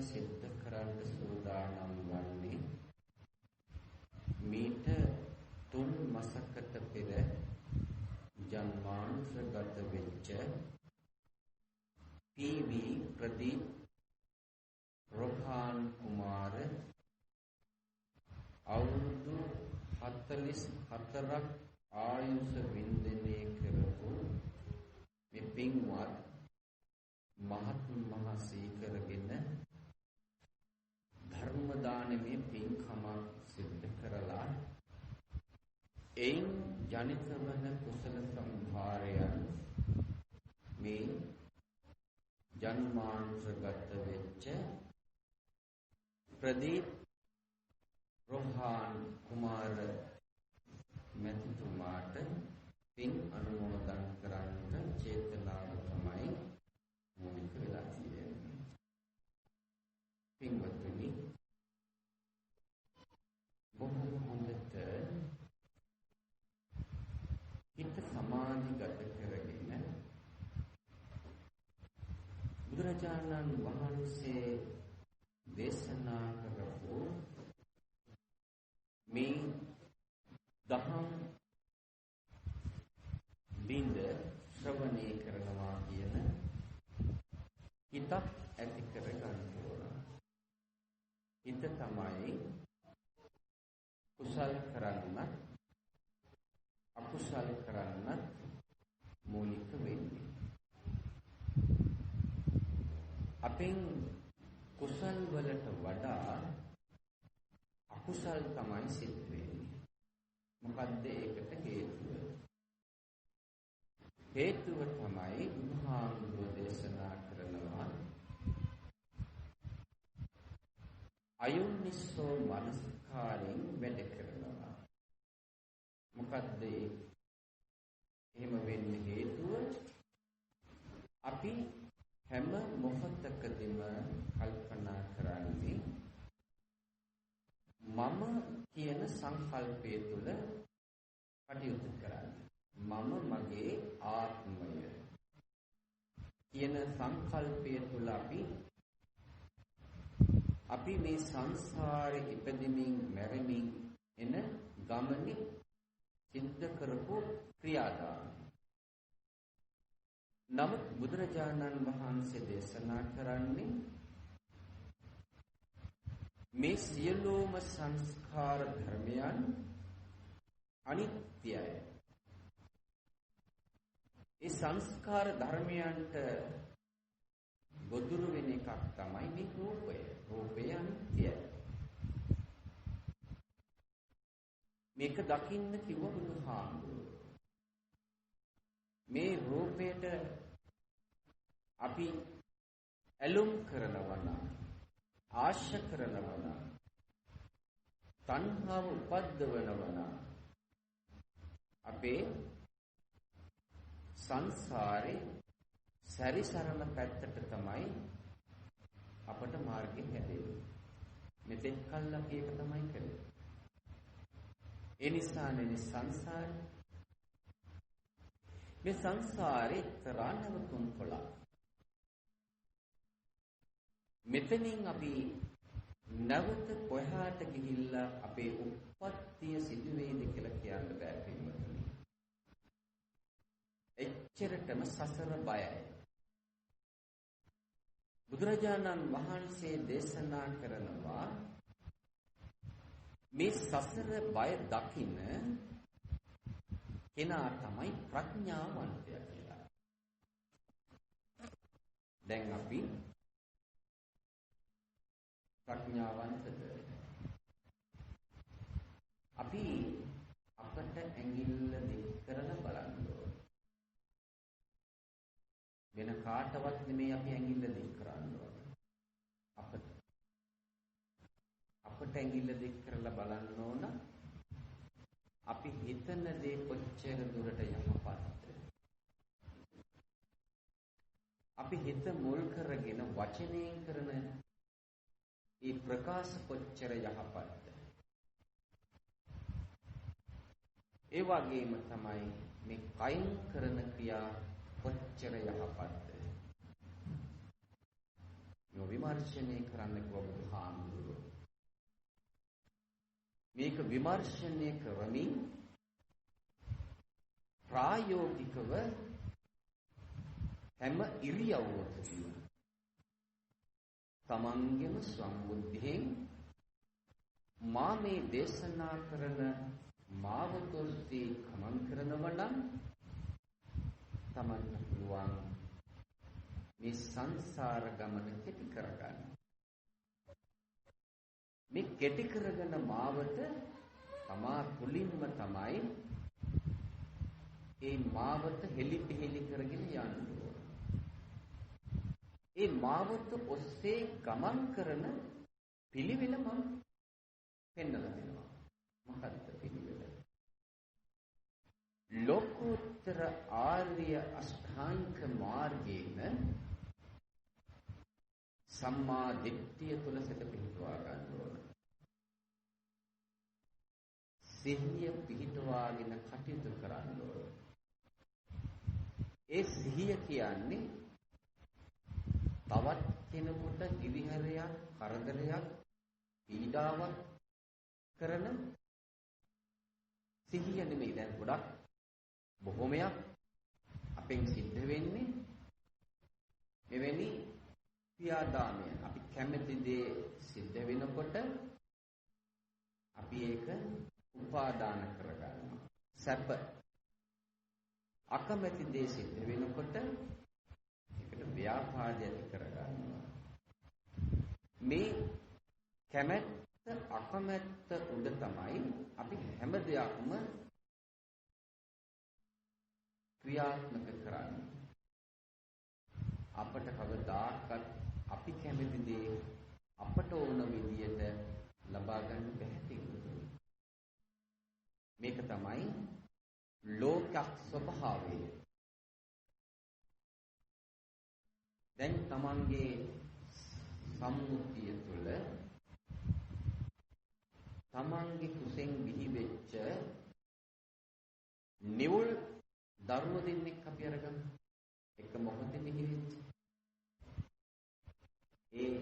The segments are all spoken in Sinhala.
සිද්ධ කරන්න සූදානම් වන්නේ මීට 3 මාසකට පෙර ජන්මාන්තරගත වෙච්ච පී.වී. ප්‍රදීප් රොහාන් කුමාර අවුරුදු 44ක් ආයුෂ වින්දනය කරපු මේ පින්වත් මහා සීකරගෙන ධර්ම දානමේ පින්කමක් සිද්ධ කරලා එයින් ජනිත වන කුසල සම්භාරයන් මේ ජන්මාන්තරගත වෙච්ච ප්‍රදීප් රොහාන් කුමාර මැතිතුමාට පින් අනුමෝදන් කරන්න චේතනාව තමයි මූලික වෙලා තියෙන්නේ. පින්වත්නි, බොහෝ හොඳට හිත සමාධිගත කරගෙන බුදුරජාණන් වහන්සේ දේශනා කරපු මේ දහම් බින්ද ශ්‍රවණය කරනවා කියන හිතක් ඇති කර ගන්න ඕන. හිත තමයි කුසල් කරන්නත් අකුසල් කරන්නත් මූලික වෙන්නේ. අපෙන් කුසල් වලට වඩා අකුසල් තමයි සිද්ධ වෙන්නේ. මොකද්ද ඒකට හේතුව? හේතුව තමයි බුදුහාමුදුරුවෝ දේශනා කරනවා අයෝනිසෝ මනස්කාරයෙන් වැඩ කරනවා. මොකද්ද එහෙම වෙන්න හේතුව? අපි හැම මොහොතකදීම කල්පනා කරන්නේ මම කියන සංකල්පය තුළ කටයුතු කරන්නේ. මම මගේ ආත්මය කියන සංකල්පය තුළ අපි මේ සංසාරේ ඉපදෙමින් මැරෙමින් එන ගමනේ සිද්ධ කරපු ක්‍රියාදාම. නමුත් බුදුරජාණන් වහන්සේ දේශනා කරන්නේ මේ සියලුම සංස්කාර ධර්මයන් අනිත්‍යයි. ඒ සංස්කාර ධර්මයන්ට ගොදුරු වෙන එකක් තමයි මේ රූපය. රූපය අනිත්‍යයි. මේක දකින්න කිව්ව බුදුහාමුදුරුවෝ. මේ රූපයට අපි ඇලුම් කරනවා නම්, ආශා කරනවා නම්, තණ්හාව උපද්දවනවා නම් අපේ සංසාරේ සැරිසරන පැත්තට තමයි අපට මාර්ගය හැදෙන්නේ. මෙතෙක් කල් අපි ඒක තමයි කරේ. ඒ නිසානේ සංසාරේ මේ සංසාරේ තරණව තුන්කොළක්. මෙතනින් අපි නැවත කොහාට ගිහිල්ලා අපේ උප්පත්තිය සිදු වෙයිද කියලා කියන්න බෑ පින්වතුනි. එච්චරටම සසර බයයි. බුදුරජාණන් වහන්සේ දේශනා කරනවා මේ සසර බය දකින්න කෙනා තමයි ප්‍රඥාවන්තයා කියලා. දැන් අපි ප්‍රඥාවන්තද? අපි අපට ඇඟිල්ල දික් කරලා බලන්න ඕන. වෙන කාටවත් නෙමෙයි අපි ඇඟිල්ල දික් කරන්න ඕන. අපට ඇඟිල්ල දික් කරලා බලන්න ඕන. අපි හිතන දේ කොච්චර දුරට යහපත්ද? අපි හිත මුල් කරගෙන වචනයෙන් කරන ඒ ප්‍රකාශ කොච්චර යහපත්ද? ඒ වගේම තමයි මේ කයින් කරන ක්‍රියා කොච්චර යහපත්ද? මේ විමර්ශනය කරන්න කිව්ව බුදුහාමුදුරුවෝ. මේක විමර්ශනය කරමින් ප්‍රායෝගිකව හැම ඉරියව්වකදීම තමන්ගේම සම්බුද්ධියෙන් මා මේ දේශනා කරන මාවතොස්සේ ගමන් කරනවා නම් තමන්ට පුළුවන් මේ සංසාර ගමන කෙටි කරගන්න. මේ කෙටි කරගෙන මාවත තමා තුලින්ම තමයි ඒ මාවත හෙලි පෙහෙලි කරගෙන යන්නේ. ඒ මාවත ඔස්සේ ගමන් කරන පිළිවෙල මම පෙන්නලා දෙනවා. මොකක්ද පිළිවෙල? ලෝකෝත්තර ආර්ය අෂ්ටාංග මාර්ගයෙන් සම්මා දිට්ඨිය තුල සිට පිහිටවා ගන්න ඕන. සිහිය පිහිටවාගෙන කටයුතු කරන්න ඕන. ඒ සිහිය කියන්නේ තවත් කෙනෙකුට දිවිහැරයක්, කරදරයක්, පීඩාවක් කරන සිහිය නෙමෙයි. දැන් ගොඩක් බොහොමයක් අපෙන් සිද්ධ වෙන්නේ මෙවැනි ක්‍රියාදාමය. අපි කැමති දේ සිද්ධ වෙනකොට අපි ඒක උපාදාන කරගන්නවා. සැප අකමැති දේ සිද්ධ වෙනකොට ඒකට ව්‍යාපාදය ඇති කරගන්නවා. මේ කැමැත්ත අකමැත්ත උඩ තමයි අපි හැම දෙයක්ම ක්‍රියාත්මක කරන්නේ. අපට කවදාකවත් අපි කැමති දේ අපට ඕන විදියට ලබා ගන්න බැහැ. මේක තමයි ලෝක ස්වභාවය. දැන් තමන්ගේ සම්මුතිය තුළ තමන්ගේ කුසෙන් බිහි වෙච්ච නිවුල් දරුවෝ දෙන්නෙක් අපි අරගමු. එක මොහොතේ බිහි වෙච්ච. ඒ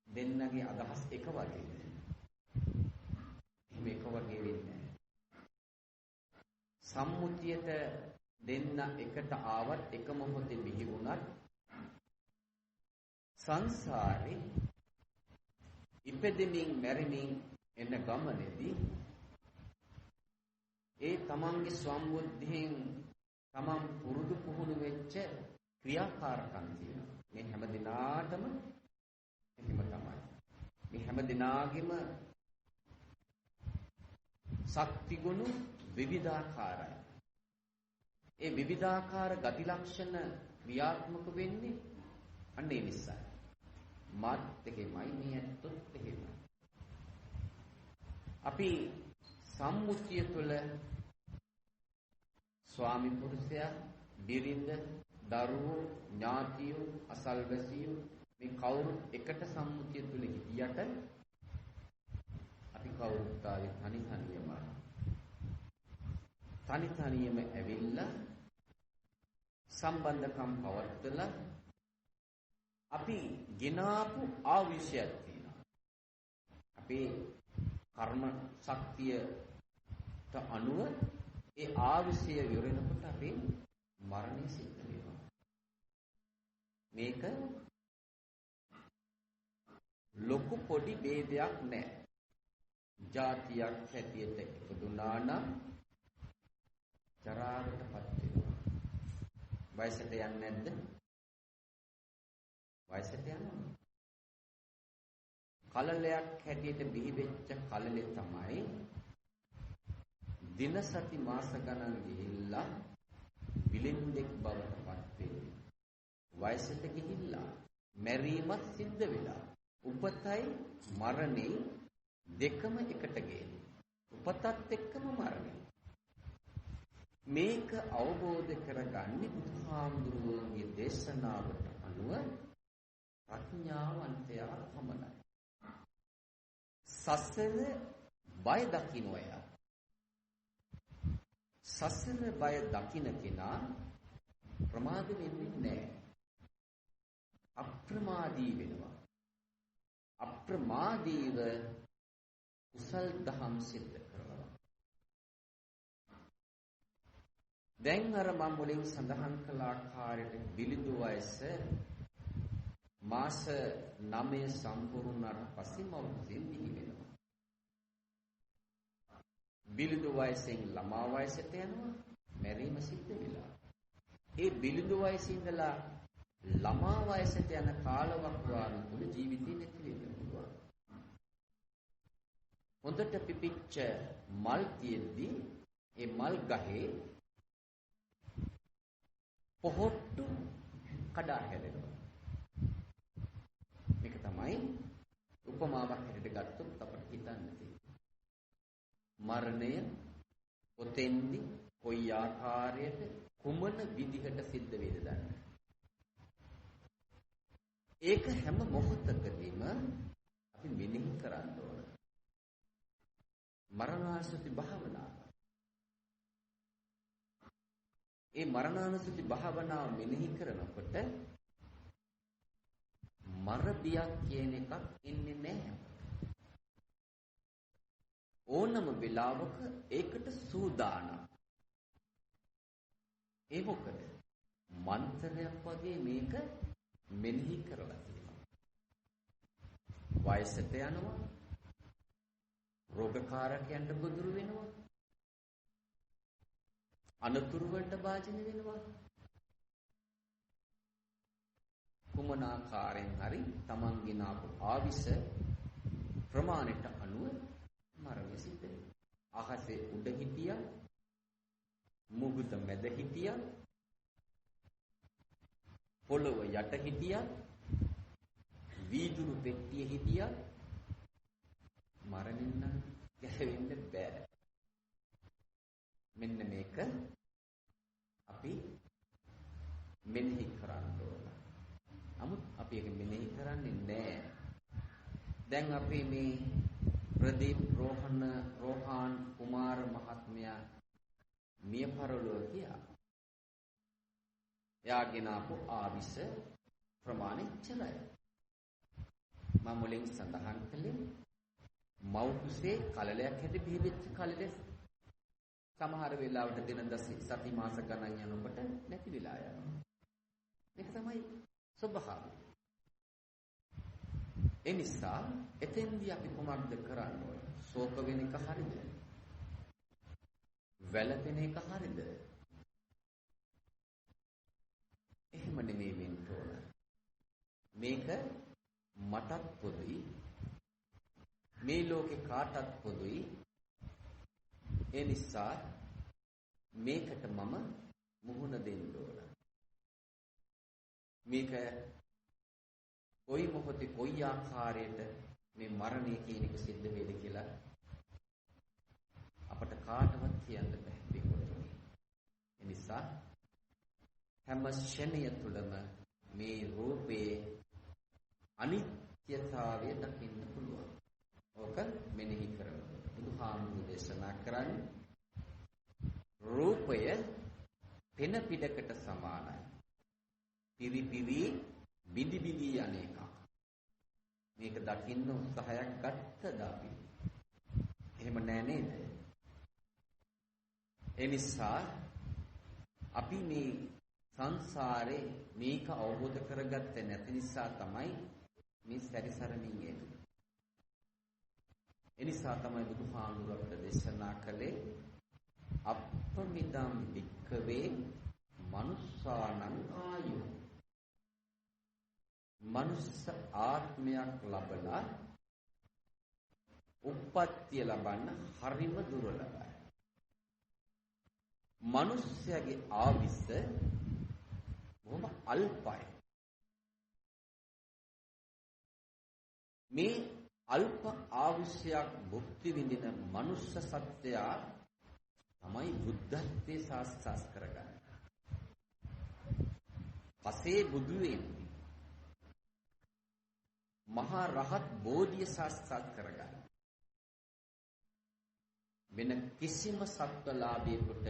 දෙන්නගේ අදහස් එක වගේ නෑ. මේක වගේ වෙන්නේ නෑ. සම්මුතියට දෙන්න එකට ආවත් එක මොහොතේ බිහි වුණත් සංසාරේ ඉපදෙමින් මැරෙමින් එන ගමනේදී ඒ තමන්ගේ සම්බුද්ධියෙන් තමන් පුරුදු පුහුණු වෙච්ච ක්‍රියාකාරකම් තියෙනවා. මේ හැම දිනාටම එහෙම තමයි. මේ හැම දිනාගෙම ශක්ති ගුණ විවිධාකාරයි. ඒ විවිධාකාර ගති ලක්ෂණ ක්‍රියාත්මක වෙන්නේ අන්න ඒ නිසා. මාත් එහෙමයි, මේ ඇත්තොත් එහෙමයි. අපි සම්මුතිය තුළ ස්වාමි පුරුෂයා, බිරිඳ, දරුවෝ, ඥාතියෝ, අසල්වැසියෝ මේ කවුරුත් එකට සම්මුතිය තුළ හිටියට අපි කවුරුත් ආවේ තනි තනියම ඇවිල්ලා සම්බන්ධකම් පවත්වලා අපි ගෙනාපු ආවිෂයක් තියෙනවා. අපේ කර්ම ශක්තියට අනුව ඒ ආවිෂය යොරෙනකොට අපේ මරණය සිද්ධ වෙනවා. මේක ලොකු පොඩි ભેදයක් නැහැ. ජාතියක් හැටියට ඉපදුනා නම් ජරාවටපත් වෙනවා. වයසට යන්නේ නැද්ද? වයසට යනවා. කලලයක් හැටියට බිහි වෙච්ච කලලේ තමයි දින සති මාස ගණන් ගිහිල්ලා විලින්දෙක් බවට පත් වෙන්නේ. වයසට ගිහිල්ලා මැරීමත් සිද්ධ වෙලා උපතයි මරණේ දෙකම එකට ගේන්නේ. උපතත් එක්කම මරණය. මේක අවබෝධ කරගන්නේ බුදුහාමුදුරුවෝගේ දේශනාවට අනුව ප්‍රඥාවන්තයා පමණයි. සසර බය දකින්නය. සසර බය දකින්න කෙනා ප්‍රමාද වෙන්නේ නැහැ. අප්‍රමාදී වෙනවා. අප්‍රමාදීව කුසල් දහම් සිද්ධ කරනවා. දැන් අර මම මුලින් සඳහන් කළ ආකාරයට බිලිඳු වයස මාස 9 සම්පූර්ණ වුණාට පස්සේ මවුසින් දිවි වෙනවා. බිලිඳු වයසෙන් ළමා වයසට යනවා, මැරීම සිද්ධ වෙලා. ඒ බිලිඳු වයසේ ඉඳලා ළමා වයසට යන කාලවකවානු තුල ජීවිතේ නැති වෙන්න පුළුවන්. හොඳට පිපිච්ච මල් තියෙද්දී ඒ මල් ගහේ පොහොට්ටු කඩා හැලෙනවා. මේක තමයි උපමාවක් හැටියට ගත්තොත් අපිට හිතන්න තියෙන්නේ. මරණය ඔතෙන්දි කොයි ආකාරයට කුමන විදිහට සිද්ධ වේද දන්නේ. ඒක හැම මොහොතකදීම අපි මෙනෙහි කරන්න ඕන. මරණාසති භාවනාව. ඒ මරණාසති භාවනාව මෙනෙහි කරනකොට මර බියක් කියන එකක් එන්නේ නැහැ. ඕනම වෙලාවක ඒකට සූදානම්. ඒ මොකද? මන්ත්‍රයක් වගේ මේක මෙනෙහි කරලා තියෙනවා. වයසට යනවා, රෝගකාරකයන්ට ගොදුරු වෙනවා, අනතුරු වලට භාජනය වෙනවා. කුමන ආකාරයෙන් හරි තමන්ගෙන ආපු ආවිස ප්‍රමාණයට අනුව මරණය සිද්ධ වෙනවා. අහසේ උඩ හිටියා, මුහුද මැද හිටියා, පොළොව යට හිටියා, වීදුරු පෙට්ටිය හිටියා. මරණින් නම් ගැලවෙන්න බෑ. මෙන්න මේක අපි මෙනෙහි කරන්න ඕන. නමුත් අපි ඒක මෙනෙහි කරන්නේ නැහැ. දැන් අපි මේ ප්‍රදීප් රෝහාන් කුමාර මහත්මයා මිය පරලොව ගියා. එයාගෙන ආපු ආවිස ප්‍රමාණය ඉච්චරයි. මම මුලින් සඳහන් කළේ මව් කුසේ කලලයක් හැටි පිහිච්ච කලලේ සමහර වෙලාවට දින සති මාස ගණන් යනකොට නැති වෙලා යනවා. ඒක තමයි ස්වභාවය. ඒ නිසා එතෙන්දී අපි කොහොමද කරන්න ඕනේ? ශෝක වෙන එක හරිද? වැළපෙන එක හරිද? එහෙම නෙමෙයි වෙන්න ඕන. මේක මටත් පොදුයි. මේ ලෝකේ කාටත් පොදුයි. ඒ නිසා මේකට මම මුහුණ දෙන්න ඕන. මේක කොයි මොහොතේ කොයි ආකාරයට මේ මරණය කියන එක සිද්ධ වෙයිද කියලා අපට කාටවත් කියන්න බෑ පිටුතුනි. ඒ නිසා හැම ක්ෂණය තුළම මේ රූපේ අනිත්‍යතාවය දකින්න පුළුවන්. ඕක මෙනෙහි කරනවා. බුදුහාමුදුරු දේශනා කරන්නේ රූපය පෙන පිටකට සමානයි. පිරිපිරි බිඳි බිඳි යන එක. මේක දකින්න උත්සාහයක් ගත්තද අපි? එහෙම නෑ නේද? ඒ නිසා අපි මේ සංසාරේ මේක අවබෝධ කරගත්තේ නැති නිසා තමයි මේ සැරිසරමින් එන්නේ. ඒ නිසා තමයි බුදුහාමුදුරුවෝ අපට දේශනා කළේ අප්පමිදම් වික්කවේ මනුස්සානං ආයු. මනුස්ස ආත්මයක් ලබලා උප්පත්තිය ලබන්න හරිම දුර්ලභයි. මනුස්සයාගේ ආවිස බොහොම අල්පයි. මේ අල්ප ආවිෂයක් භුක්ති විඳින මනුස්ස සත්‍යයා තමයි බුද්ධත්වයේ සාක්ෂාත් කරගන්නේ. පසේ බුදු වෙන්නේ. මහා රහත් බෝධිය සාක්ෂාත් කරගන්න. වෙන කිසිම සත්වලාභයකට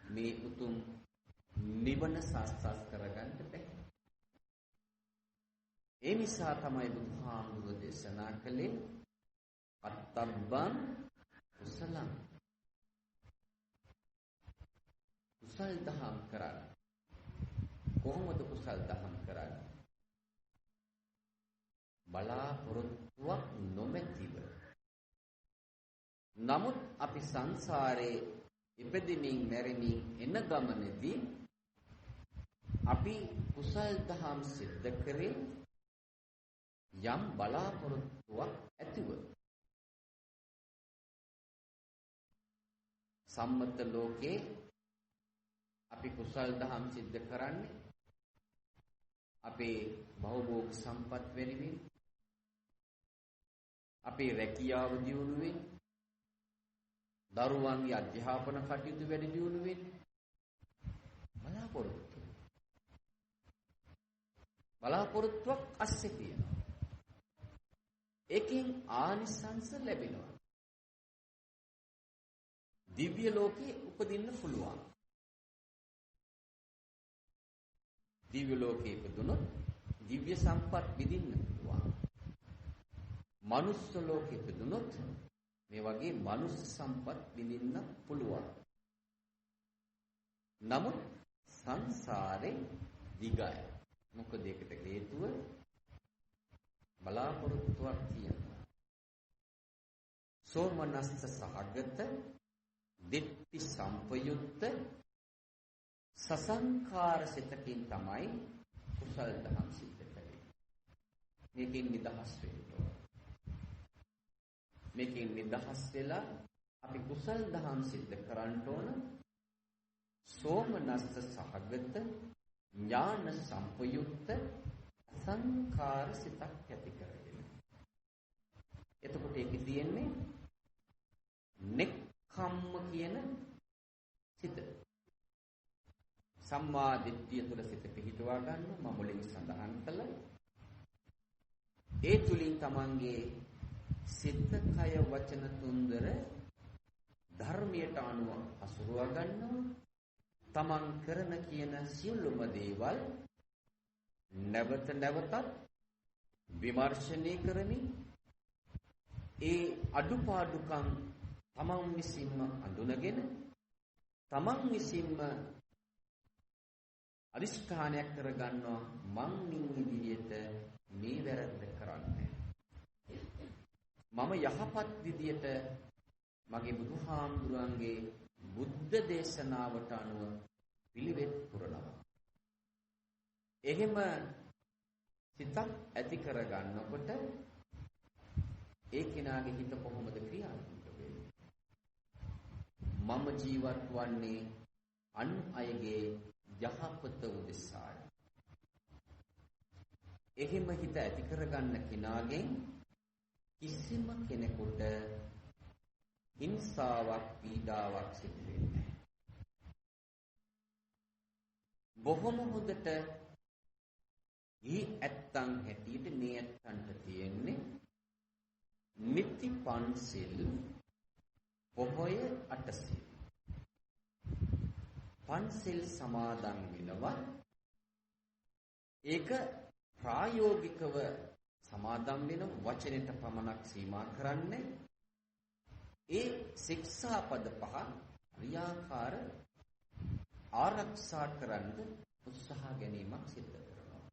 මේ උතුම් නිවන සාක්ෂාත් කරගන්න බැහැ. ඒ නිසා තමයි බුදුහාමුදුරුවෝ දේශනා කළේ අත්තබ්බං කුසලං. කුසල් දහම් කරන්න. කොහොමද කුසල් දහම් කරන්නේ? බලාපොරොත්තුවක් නොමැතිව. නමුත් අපි සංසාරේ ඉපදෙමින් මැරෙමින් එන ගමනේදී අපි කුසල් දහම් සිද්ධ කරේ යම් බලාපොරොත්තුවක් ඇතිව. සම්මත ලෝකේ අපි කුසල් දහම් සිද්ධ කරන්නේ අපේ භවභෝග සම්පත් වෙනුවෙන්, අපේ රැකියාව දියුණුවෙන්, දරුවන්ගේ අධ්‍යාපන කටයුතු වැඩි දියුණුවෙන් බලාපොරොත්තුවක් අස්සේ තියෙනවා. ඒකෙන් ආනිසංස ලැබෙනවා. දිව්‍ය ලෝකේ උපදින්න පුළුවන්. දිව්‍ය ලෝකේ ඉපදුනොත් දිව්‍ය සම්පත් විඳින්න පුළුවන්. මනුස්ස ලෝකේ ඉපදුනොත් මේ වගේ මනුස්ස සම්පත් විඳින්න පුළුවන්. නමුත් සංසාරේ දිගයි. මොකද ඒකට හේතුව බලාපොරොත්තුවක් තියෙනවා. සෝමනස්ස සහගත දිට්ඨි සම්පයුක්ත සසංකාර සිතකින් තමයි කුසල් දහම් සිද්ධ කරන්නේ. මේකෙන් නිදහස් වෙන්න ඕන. මේකෙන් නිදහස් වෙලා අපි කුසල් දහම් සිද්ධ කරන්න ඕන. සෝමනස්ස සහගත ඥාන සම්පයුක්ත සංඛාර සිතක් ඇති කරගෙන. එතකොට ඒකේ තියෙන්නේ නෙක්ඛම්ම කියන සිත. සම්මා දිට්ඨිය තුළ සිත පිහිටවා ගන්න මම මුලින් සඳහන් කළා. ඒ තුලින් තමන්ගේ සිත, කය, වචන තුන්දර ධර්මයට අනුව හසුරුවා ගන්නවා. තමන් කරන කියන සියලුම දේවල් නැවත නැවතත් විමර්ශනය කරමින් ඒ අඩුපාඩුකම් තමන් විසින්ම අඳුනගෙන තමන් විසින්ම අදිෂ්ඨානයක් කරගන්නවා මං මින් විදියට මේ වැරද්ද කරන්නේ. මම යහපත් විදියට මගේ බුදුහාමුදුරන්ගේ බුද්ධ දේශනාවට අනුව පිළිවෙත් පුරනවා. එහෙම සිතක් ඇති කරගන්නකොට ඒ කෙනාගේ හිත කොහොමද ක්‍රියාත්මක වෙන්නේ? මම ජීවත් වන්නේ අන් අයගේ යහපත උදෙසායි. එහෙම හිත ඇති කරගන්න කෙනාගෙන් කිසිම කෙනෙකුට හිංසාවක්, පීඩාවක් සිදු වෙන්නේ නැහැ. බොහොම හොඳට ඊ ඇත්තන් හැටියට මේ ඇත්තන්ට තියෙන්නේ නිති පන්සිල්, පොහොය අටසිල්. පන්සිල් සමාදන් වෙනවා. ඒක ප්‍රායෝගිකව සමාදන් වෙන වචනෙට පමණක් සීමා කරන්නේ. ඒ ශික්ෂාපද පහ ක්‍රියාකාර ආරක්ෂා කරන්න උත්සාහ ගැනීමක් සිදු කරනවා.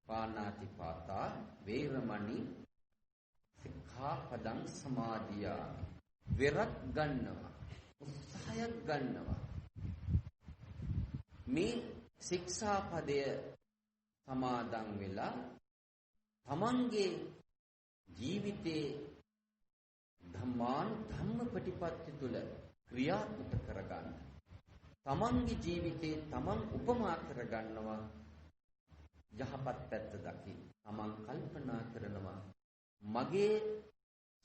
පාණාතිපාතා වේරමණී සික්ඛාපදං සමාදියාමි. වෙරක් ගන්නවා, උත්සාහයක් ගන්නවා. මේ ශික්ෂාපදය සමාදන් වෙලා තමන්ගේ ජීවිතේ ධම්ම ප්‍රතිපත්ති තුල ක්‍රියාත්මක කරගන්න. තමන්ගේ ජීවිතේ තමන් උපමා කරගන්නවා. යහපත් පැත්ත දකි. තමන් කල්පනා කරනවා මගේ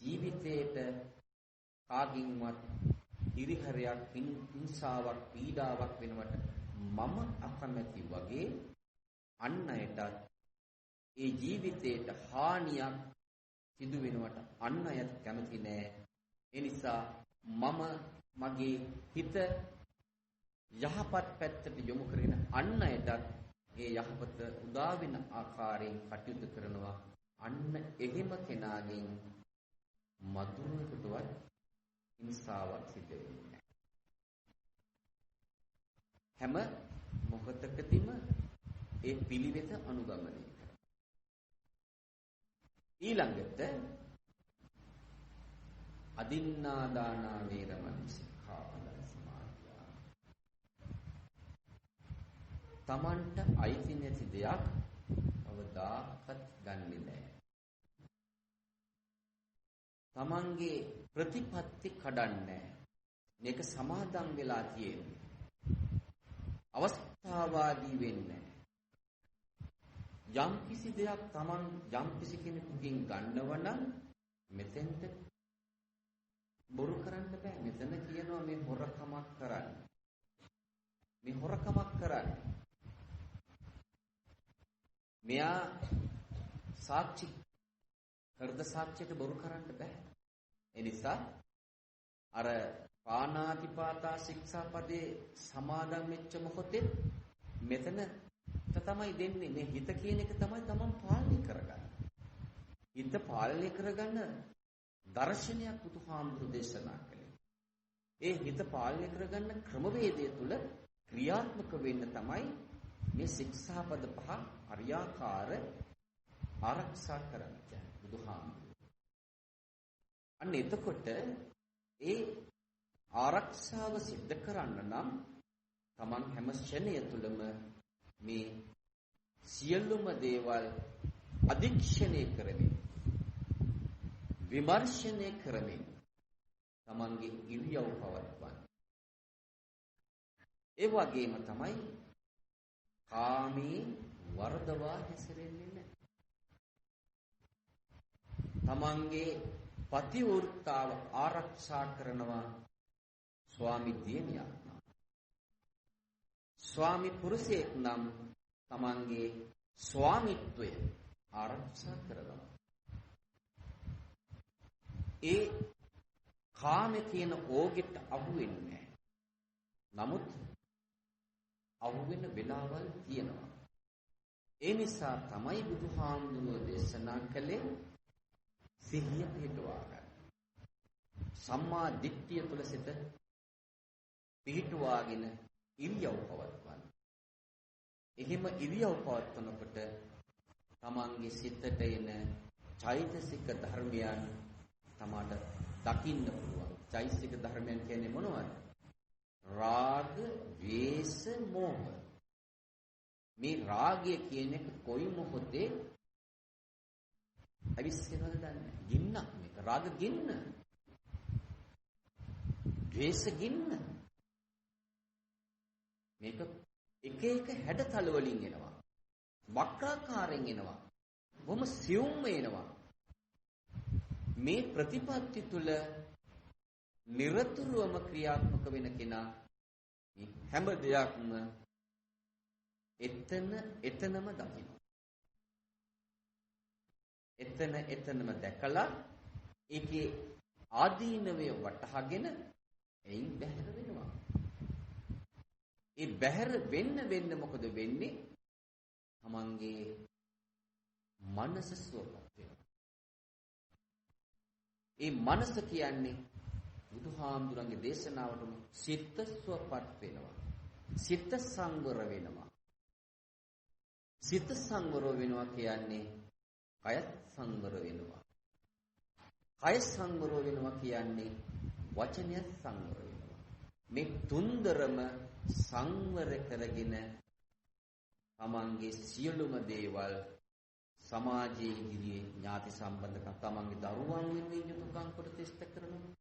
ජීවිතේට කාගින්වත් හිරිහැරයක්, හිංසාවක්, පීඩාවක් වෙනවට මම අකමැති වගේ අන් අයටත් ඒ ජීවිතේට හානියක් සිදු වෙනවට අන් අයත් කැමති නෑ. ඒ නිසා මම මගේ හිත යහපත් පැත්තට යොමු කරගෙන අන් අයටත් ඒ යහපත උදා වෙන ආකාරයෙන් කටයුතු කරනවා. අන්න එහෙම කෙනාගෙන් මధుරකටවත් හිංසාවක් සිදු වෙන්නේ හැම මොහොතකදීම ඒ පිළිවෙත අනුගමනය කරනවා. ඊළඟට අදින්නා දානා වේරමණී සික්ඛාපදං සමාදියා. තමන්ට අයිති නැති දෙයක් අවදාකත් ගන්නෙ නැහැ. තමන්ගේ ප්‍රතිපත්ති කඩන්නේ මේක සමාදම් වෙලා තියෙන්නේ. අවස්ථාවාදී වෙන්නේ යම් කිසි දෙයක් තමන් යම් කිසි කෙනෙකුගෙන් ගන්නව නම් මෙතෙන්ට බොරු කරන්න බෑ. මෙතන කියනවා මේ හොරකමක් කරන්න. මේ හොරකමක් කරන්න. මෙයා සාක්ෂි හෘද සාක්ෂියට බොරු කරන්න බෑ. ඒ නිසා අර පාණාතිපාතා ශික්ෂාපදේ සමාදන් වෙච්ච මොහොතේ මෙතන තමයි දෙන්නේ. මේ හිත කියන එක තමයි තමන් පාලනය කරගන්න. හිත පාලනය කරගන්න දර්ශනයක් බුදුහාමුදුරු දේශනා කළේ. ඒ හිත පාලනය කරගන්න ක්‍රමවේදය තුල ක්‍රියාත්මක වෙන්න තමයි මේ ශික්ෂාපද පහ අරියාකාර ආරක්ෂා කරන්නේ බුදුහාමුදුරු. අන්න එතකොට ඒ ආරක්ෂාව සිද්ධ කරන්න නම් තමන් හැම ක්ෂණය තුළම මේ සියලුම දේවල් අධික්ෂණය කරමින් විමර්ශනය කරමින් තමන්ගේ ඉරියව් පවත්වන්න. ඒ වගේම තමයි කාමී වර්ධවා හැසිරෙන්නේ නැහැ. තමන්ගේ පතිවෘත්තාව ආරක්ෂා කරනවා ස්වාමි දියණියක් නම්. ස්වාමි පුරුෂයෙක් නම් තමන්ගේ ස්වාමිත්වය ආරක්ෂා කරනවා. ඒ කාමේ කියන ඕගෙට අහු වෙන්නේ නැහැ. නමුත් අහු වෙන වෙලාවල් තියෙනවා. ඒ නිසා තමයි බුදුහාමුදුරුවෝ දේශනා කළේ සිහිය පිහිටුවා ගන්න. සම්මා දිට්ඨිය තුළ සිට පිහිටුවාගෙන ඉරියව් පවත්වන්න. එහෙම ඉරියව් පවත්වනකොට තමන්ගේ සිතට එන චෛතසික ධර්මයන් තමාට දකින්න පුළුවන්. චෛතසික ධර්මයන් කියන්නේ මොනවද? රාග, ද්වේෂ, මෝහ. මේ රාගය කියන එක කොයි මොහොතේ අවිස්සෙනවද දන්නේ? ගින්නක් මේක. රාග ගින්න. ද්වේෂ ගින්න. මේක එක එක හැඩතල වලින් එනවා. වක්‍රාකාරයෙන් එනවා. බොහොම සියුම්ම එනවා. මේ ප්‍රතිපත්ති තුල නිරතුරුවම ක්‍රියාත්මක වෙන කෙනා මේ හැම දෙයක්ම එතනම දකිනවා. එතනම දැකලා ඒකේ ආදීනවය වටහාගෙන එයින් බැහැර වෙනවා. ඒ බැහැර වෙන්න මොකද වෙන්නේ? තමන්ගේ මනස සුවපත් වෙනවා. ඒ මනස කියන්නේ බුදුහාමුදුරන්ගේ දේශනාවටම සිත සුවපත් වෙනවා. සිත සංවර වෙනවා. සිත සංවර වෙනවා කියන්නේ කයත් සංවර වෙනවා. කය සංවර වෙනවා කියන්නේ වචනයත් සංවර වෙනවා. මේ තුන්දරම සංවර කරගෙන තමන්ගේ සියලුම දේවල් සමාජයේ ඉදිරියේ ඥාති සම්බන්ධකම් තමන්ගේ දරුවන් වෙනුවෙන් යුතුයකම් ප්‍රතිෂ්ඨ කරනවා.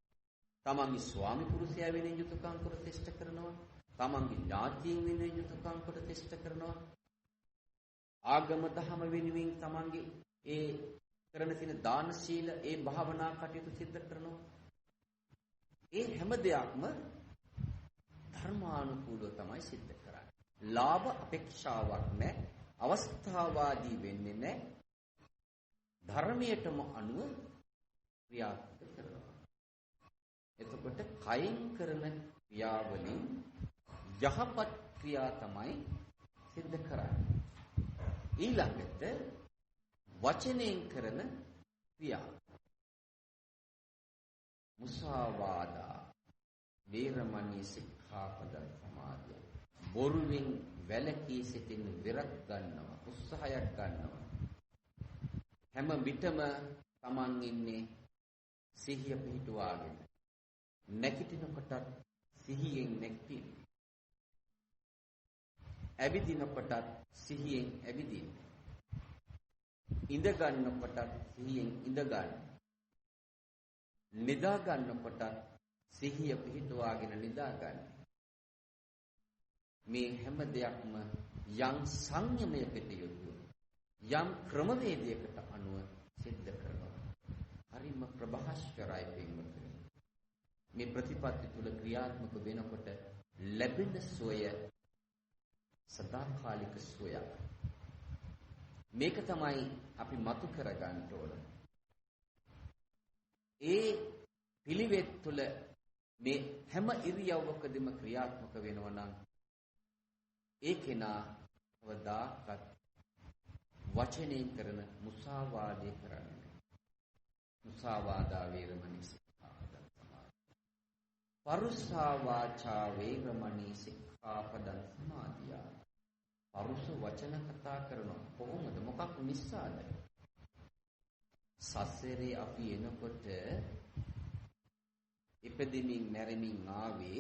තමන්ගේ ස්වාමි පුරුෂයා වෙනුවෙන් යුතුයකම් ප්‍රතිෂ්ඨ කරනවා. තමන්ගේ ඥාතීන් වෙනුවෙන් යුතුයකම් ප්‍රතිෂ්ඨ කරනවා. ආගම දහම වෙනුවෙන් තමන්ගේ ඒ කරන තියෙන දාන ශීල ඒ භාවනා කටයුතු සිද්ධ කරනවා. ඒ හැම දෙයක්ම ධර්මානුකූලව තමයි සිද්ධ කරන්නේ. ලාභ අපේක්ෂාවක් නැහැ. අවස්ථාවාදී වෙන්නේ නැහැ. ධර්මයටම අනුව ක්‍රියාත්මක කරනවා. එතකොට කයින් කරන ක්‍රියාවලින් යහපත් ක්‍රියා තමයි සිද්ධ කරන්නේ. ඊළඟට වචනයෙන් කරන ක්‍රියා. මුසාවාදා වේරමණී සික්ඛාපදං සමාදිය. බොරුවෙන් වැළකී සිටින විරක් ගන්නවා, උත්සාහයක් ගන්නවා. හැම විටම Taman ඉන්නේ සිහිය පිහිටුවාගෙන. නැගිටිනකොටත් සිහියෙන් නැගිටින්න. ඇවිදිනකොටත් සිහියෙන් ඇවිදින්න. ඉඳ ගන්නකොටත් සිහියෙන් ඉඳ ගන්න. නිදා ගන්නකොටත් සිහිය පිහිටුවාගෙන නිදා ගන්න. මේ හැම දෙයක්ම යම් සංයමයකට යොදවන යම් ක්‍රමවේදයකට අනුව සිද්ධ කරනවා. හරිම ප්‍රභාස්කරයි පින්වතුනි. මේ ප්‍රතිපත්ති තුල ක්‍රියාත්මක වෙනකොට ලැබෙන සෝය සදාකාලික සෝයක්. මේක තමයි අපි මතු කරගන්න ඕන. ඒ පිළිවෙත් තුළ මේ හැම ඉරියව්වකදීම ක්‍රියාත්මක වෙනවා නම් ඒ කෙනා වදාකත් වචනයෙන් කරන මුසාවාදේ කරන්නේ. මුසාවාදා වේරමණී සික්ඛාපදං සමාදියා. පරුසා වාචා වේරමණී සික්ඛාපදං සමාදියා. පරුස වචන කතා කරනවා. කොහොමද? මොකක් නිසාද? සසරේ අපි එනකොට ඉපදෙමින් මැරෙමින් ආවේ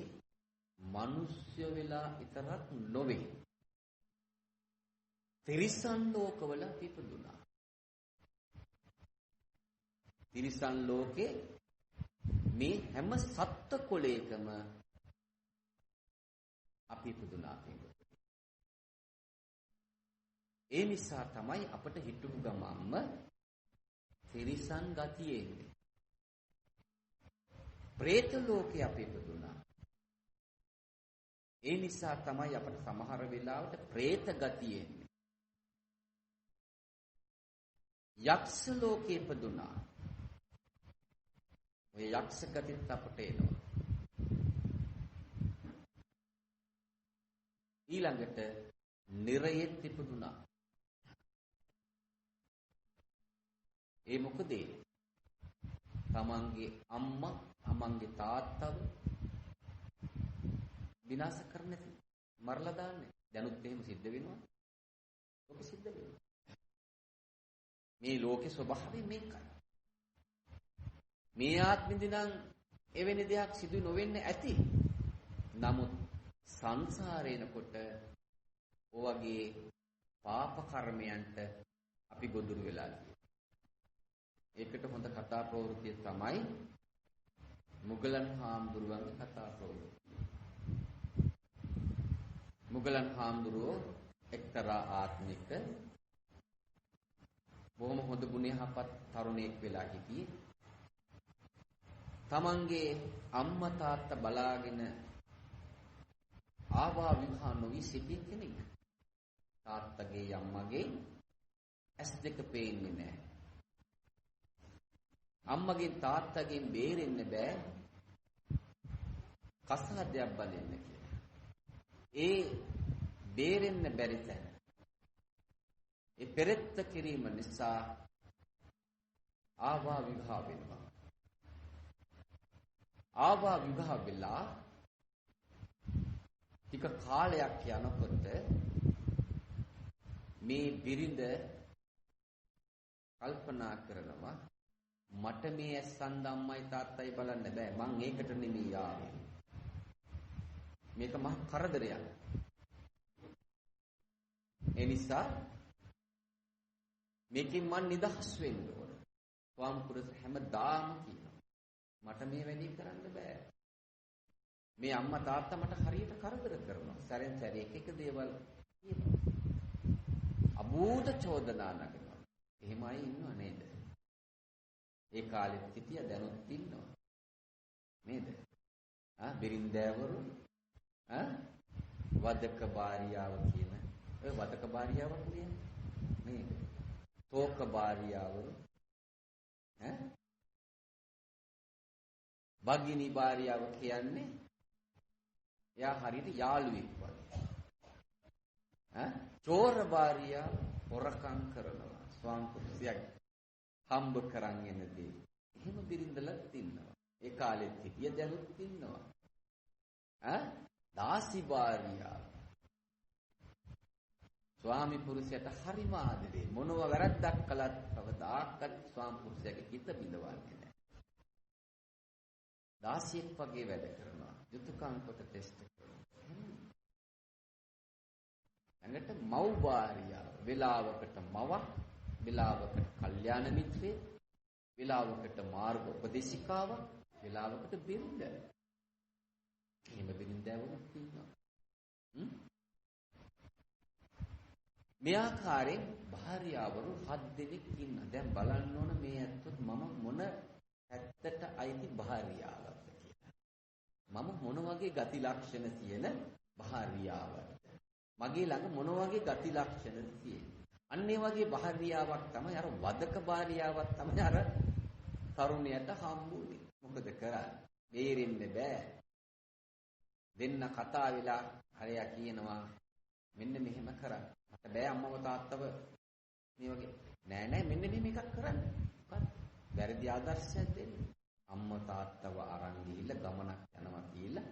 මනුෂ්‍ය වෙලා විතරක් නොවේ. තිරිසන් ලෝකවල ඉපදුනා. තිරිසන් ලෝකේ මේ හැම සත්ත්ව කුලයකම අපි ඉපදුනා. ඒ නිසා තමයි අපට හිතුණු ගමම්ම තිරිසන් ගතිය එන්නේ. പ്രേත ලෝකේ අපි ඉපදුනා. ඒ නිසා තමයි අපට සමහර වෙලාවට പ്രേත ගතිය එන්නේ. යක්ෂ ලෝකේ ඉපදුනා. ඔය යක්ෂ ගතිත් අපට එනවා. ඊළඟට නිරයෙත් ඉපදුනා. ඒ මොකද? තමන්ගේ අම්මා, තමන්ගේ තාත්තව විනාශ කරන්නේ නැති. මරලා දාන්නේ. දැනුත් එහෙම සිද්ධ වෙනවා. ඔක සිද්ධ වෙනවා. මේ ලෝකේ ස්වභාවය මේකයි. මේ ආත්මෙදී නම් එවැනි දෙයක් සිදු නොවෙන්න ඇති. නමුත් සංසාරේනකොට ඔවගේ පාප කර්මයන්ට අපි ගොදුරු වෙලා තියෙනවා. ඒකට හොඳ කතා ප්‍රවෘත්තිය තමයි මුගලන් හාමුදුරුවන්ගේ කතා ප්‍රවෘත්තිය. මුගලන් හාමුදුරුවෝ එක්තරා ආත්මික බොහොම හොඳ ගුණයහපත් තරුණයෙක් වෙලා හිටියේ. තමන්ගේ අම්මා තාත්තා බලාගෙන ආවා විවාහ නොවි සිටි කෙනෙක්. තාත්තගේ අම්මගේ ඇස් දෙක පේන්නේ නැහැ. අම්මගෙන් තාත්තගෙන් බේරෙන්න බෑ. කසාදයක් බලන්න කියලා. ඒ බේරෙන්න බැරි තැන. ඒ පෙරත්ත කිරීම නිසා ආවා විවාහ වෙනවා. ආවා විවාහ වෙලා ටික කාලයක් යනකොට මේ බිරිඳ කල්පනා කරනවා මට මේ ඇස්සන්ද අම්මයි තාත්තයි බලන්න බෑ. මං ඒකට නෙමෙයි ආවේ. මේක මහ කරදරයක්. ඒ නිසා මේකෙන් මං නිදහස් වෙන්න ඕන. ස්වාමිපුරුෂ හැමදාම කියනවා. මට මේ වැඩේ කරන්න බෑ. මේ අම්මා තාත්තා මට හරියට කරදර කරනවා. සැරෙන් සැරේ එක දේවල් කියනවා. අභූත චෝදනා නගනවා. එහෙමයි ඉන්නව නේද? ඒ කාලෙත් හිටිය දැනුත් ඉන්නවා. නේද? බිරින්දෑවරු වදක භාර්යාව කියන ඔය වදක භාර්යාවක් නේද? තෝක භාර්යාවරු භගිනී භාර්යාව කියන්නේ එයා හරියට යාළුවෙක් වගේ. චෝර භාර්යාව හොරකම් කරනවා. ස්වාමි පුරුෂයෙක් හම්බ කරන් එනදී එහෙම බිරිඳලත් ඉන්නවා. ඒ කාලෙත් හිටිය දැනුත් ඉන්නවා. දාසි භාර්යාව. ස්වාමි පුරුෂයාට හරිම ආදරේ. මොනව වැරද්දක් කළත් කවදාකවත් ස්වාමි පුරුෂයාගේ හිත බිඳවන්නේ නැහැ. දාසියෙක් වගේ වැඩ කරනවා. යුතුයකම් කොට ටෙස්ට් කරනවා. ළඟට මව් භාර්යාව. වෙලාවකට මවක්, වෙලාවකට කල්යාණ මිත්‍රයෙක්, වෙලාවකට මාර්ග උපදේශිකාවක්, වෙලාවකට බිරිඳ. එහෙම බිරිඳවුත් ඉන්නවා. මේ ආකාරයෙන් භාර්යාවරු 7 දෙනෙක් ඉන්නවා. දැන් බලන්න ඕන මේ ඇත්තත් මම මොන ඇත්තට අයිති භාර්යාවක්ද කියලා. මම මොන වගේ ගති ලක්ෂණ තියෙන භාර්යාවක්ද? මගේ ළඟ මොන වගේ ගති ලක්ෂණද තියෙන්නේ? අන්න ඒ වගේ භාර්යාවක් තමයි අර වදක භාර්යාවක් තමයි අර තරුණයට හම්බුනේ. මොකද කරන්නේ? බේරෙන්න බෑ. දෙන්න කතා වෙලා හරියා කියනවා මෙන්න මෙහෙම කරන්න. මට බෑ අම්මව තාත්තව මේ වගේ. නෑ මෙන්න මෙහෙම එකක් කරන්න. මොකක්ද? වැරදි ආදර්ශයක් දෙන්න. අම්මා තාත්තව අරන් ගිහිල්ලා ගමනක් යනවා කියලා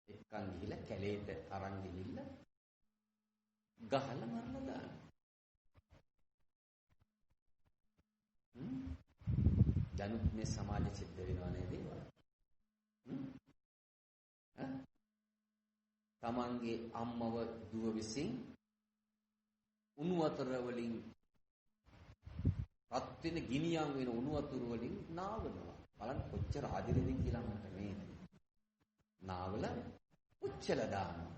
එක්කන් ගිහිල්ලා කැලේට අරන් ගිහිල්ලා ගහලා මරලා දාන්න. දැනුත් මේ සමාජ සිද්ධ වෙනවා නේද ඒවා? තමන්ගේ අම්මව දුව විසින් උණු වතුර වලින් රත් වෙන ගිනියම් වෙන උණු වතුර වලින් නාවනවා. බලන්න කොච්චර ආදිරෙද කියලා මට මේ නාවල පුච්චලා දානවා.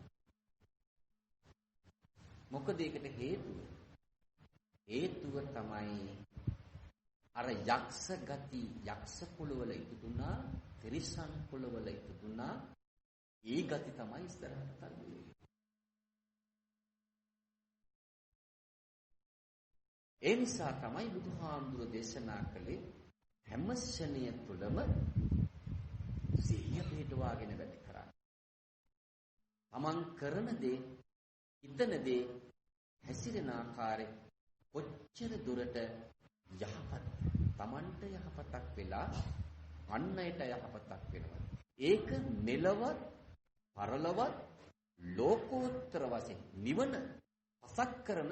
මොකද ඒකට හේතුව? හේතුව තමයි අර යක්ෂ ගති යක්ෂ කුලවල ඉපදුනා, තිරිසන් කුලවල ඉපදුනා. ඒ ගති තමයි ඉස්සරහට තල්ලුවේ. ඒ නිසා තමයි බුදුහාමුදුර දේශනා කළේ හැම ශණය තුළම සිහිය පිටවාගෙන වැඩ කරන්න. තමන් කරන දේ, හිතන දේ, හැසිරෙන ආකාරය කොච්චර දුරට යහපත්, තමන්ට යහපතක් වෙලා අන්නයට යහපතක් වෙනවා. ඒක මෙලවත්, පරලවත්, ලෝකෝත්තර වශයෙන් නිවන පසක් කරන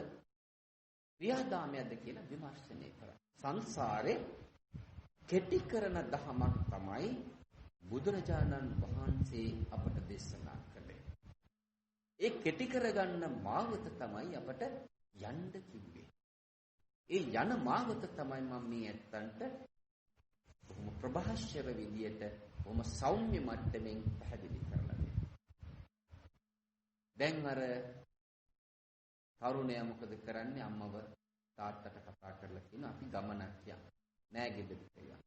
ක්‍රියාදාමයක්ද කියලා විමර්ශනය කරා. සංසාරේ කෙටි කරන දහමක් තමයි බුදුරජාණන් වහන්සේ අපට දේශනා කළේ. ඒ කෙටි කරගන්න මාවත තමයි අපට යන්න කිව්වේ. ඒ යන මාවත තමයි මම මේ ඇත්තන්ට බොහොම ප්‍රභාෂ්‍යව විදියට බොහොම සෞම්‍ය මට්ටමින් පැහැදිලි කරලා දෙනවා. දැන් අර තරුණයා මොකද කරන්නේ? අම්මව තාත්තට කතා කරලා කියන අපි ගමනක් යමු. නෑ ගෙදරට යන්න.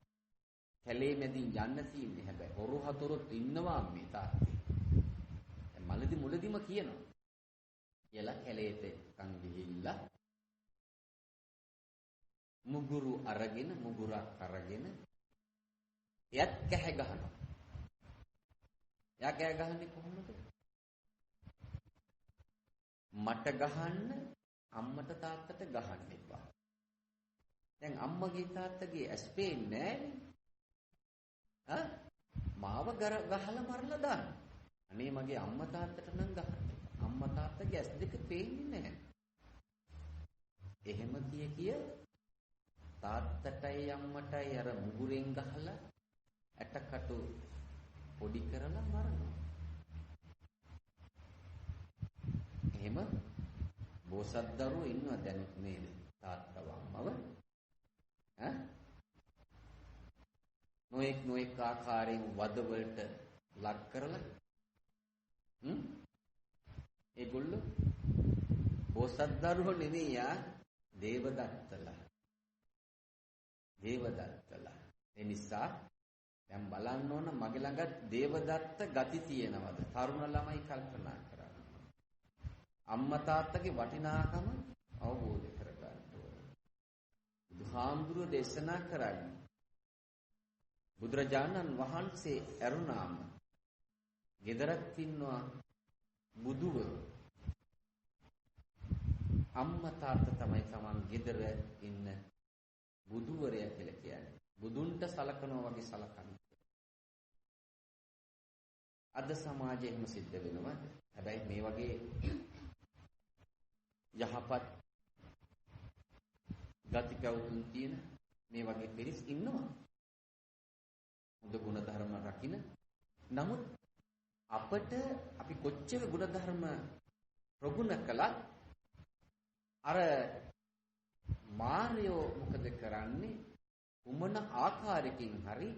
කැලේ මැදින් යන්න තියෙන්නේ. හැබැයි හොරු හතුරුත් ඉන්නවා මේ තාත්තේ. දැන් මුලදිම කියනවා. කියලා කැලේට කන් ගිහිල්ලා මුගුරක් අරගෙන එයත් කැහැ ගහනවා. එයා කෑ ගහන්නේ කොහොමද? මට ගහන්න, අම්මට තාත්තට ගහන්න එපා. දැන් අම්මගේ තාත්තගේ ඇස් පේන්නේ නෑනේ. මාව ගහලා මරලා දාන්න. අනේ මගේ අම්මා තාත්තට නම් ගහන්න එපා. අම්මා තාත්තගේ ඇස් දෙක පේන්නේ නැහැ. එහෙම කිය තාත්තටයි අම්මටයි අර මුගුරෙන් ගහලා ඇටකටු පොඩි කරලා මරනවා. එහෙම බෝසත් දරුවෝ ඉන්නවා දැනුත් නේද? තාත්තව අම්මව නොඑක් ආකාරයෙන් වදවලට ලක් කරලා ඒගොල්ලෝ බෝසත් දරුවෝ නෙවෙයි දේවදත්තලා. ඒ නිසා දැන් බලන්න ඕන මගේ ළඟ දේවදත්ත ගති තියෙනවද? තරුණ ළමයි කල්පනා කරන්න. අම්මා තාත්තගේ වටිනාකම අවබෝධ කරගන්න ඕන. බුදුහාමුදුරුවෝ දේශනා කරන්නේ බුදුරජාණන් වහන්සේ ඇරුණාම ගෙදරක් ඉන්නවා බුදුවරු. අම්මා තාත්තා තමයි තමන් ගෙදර ඉන්න බුදුවරයා කියලා කියන්නේ. බුදුන්ට සලකනවා වගේ සලකන්නේ. අද සමාජයේ එහෙම සිද්ධ වෙනවා. හැබැයි මේ වගේ යහපත් ගති පැවතුම් තියෙන මේ වගේ පිරිස් ඉන්නවා. හොඳ ගුණ ධර්ම රකින්න. නමුත් අපට අපි කොච්චර ගුණ ධර්ම ප්‍රගුණ කළත් අර මාර්යෝ මොකද කරන්නේ? උමන ආකාරයකින් හරි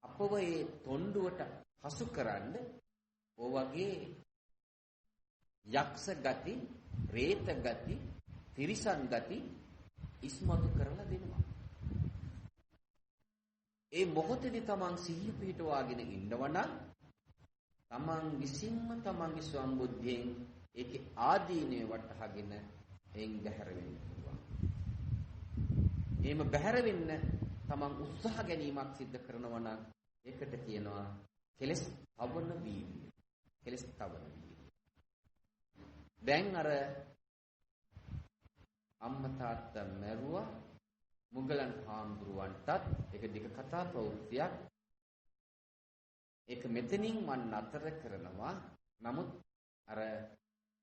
අපව ඒ තොණ්ඩුවට හසු කරන්න ඕ වගේ යක්ෂ ගති, പ്രേත ගති, තිරිසන් ගති ඉස්මතු කරලා දෙනවා. ඒ මොහොතේදී තමන් සිහිය පිහිටවාගෙන ඉන්නවනම් තමන් විසින්ම තමන්ගේ සම්බුද්ධියෙන් ඒකේ ආදීනය වටහාගෙන එයින් බැහැර වෙන්න පුළුවන්. එහෙම බැහැර වෙන්න තමන් උත්සාහ ගැනීමක් සිද්ධ කරනවා නම් ඒකට කියනවා කෙලස් තවන වීර්යය. කෙලස් තවන වීර්යය. දැන් අර අම්මා තාත්තා මැරුවා මුගලන් හාමුදුරුවන්ටත් ඒක දිග කතා ප්‍රවෘත්තියක්. ඒක මෙතනින් මම නතර කරනවා. නමුත් අර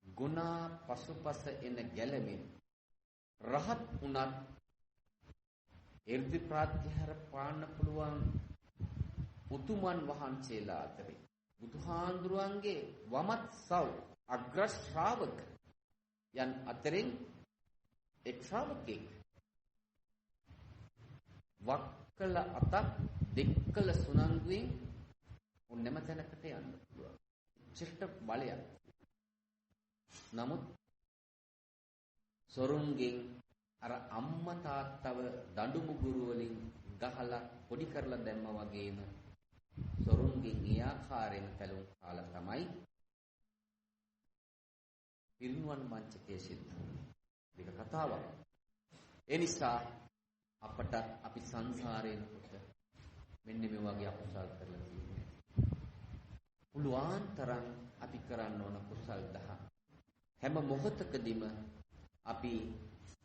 ගුණා පසුපස එන ගැලමෙන් රහත් උනත් එර්ධි ප්‍රාත්‍යහාර පාන්න පුළුවන් උතුමන් වහන්සේලා අතරේ බුදුහාඳුරුවන්ගේ වමත් සව් අග්‍ර ශ්‍රාවක යන් අතරින් එක් ශ්‍රාවකෙක් වක්කල අතක් දෙක්කල සුනන්දුවෙන් ඔන්නම තැනකට යන්න පුළුවන්. චිත්ත බලයක්. නමුත් සොරුන්ගෙන් අර අම්මා තාත්තව දඬු මුගුරු වලින් ගහලා පොඩි කරලා දැම්මා වගේම සොරුන්ගෙන් ඒ ආකාරයෙන් කලුම් කාලා තමයි පිරිනුවන් මංචකයේ සිද්ධ වුනේ. මේක කතාවක්. ඒ නිසා අපට අපි සංසාරයෙන් කොට මෙන්න මේ වගේ අකුසල් කරලා තියෙනවා. පුළුවන් තරම් අපි කරන්න ඕන කුසල් 10. හැම මොහොතකදීම අපි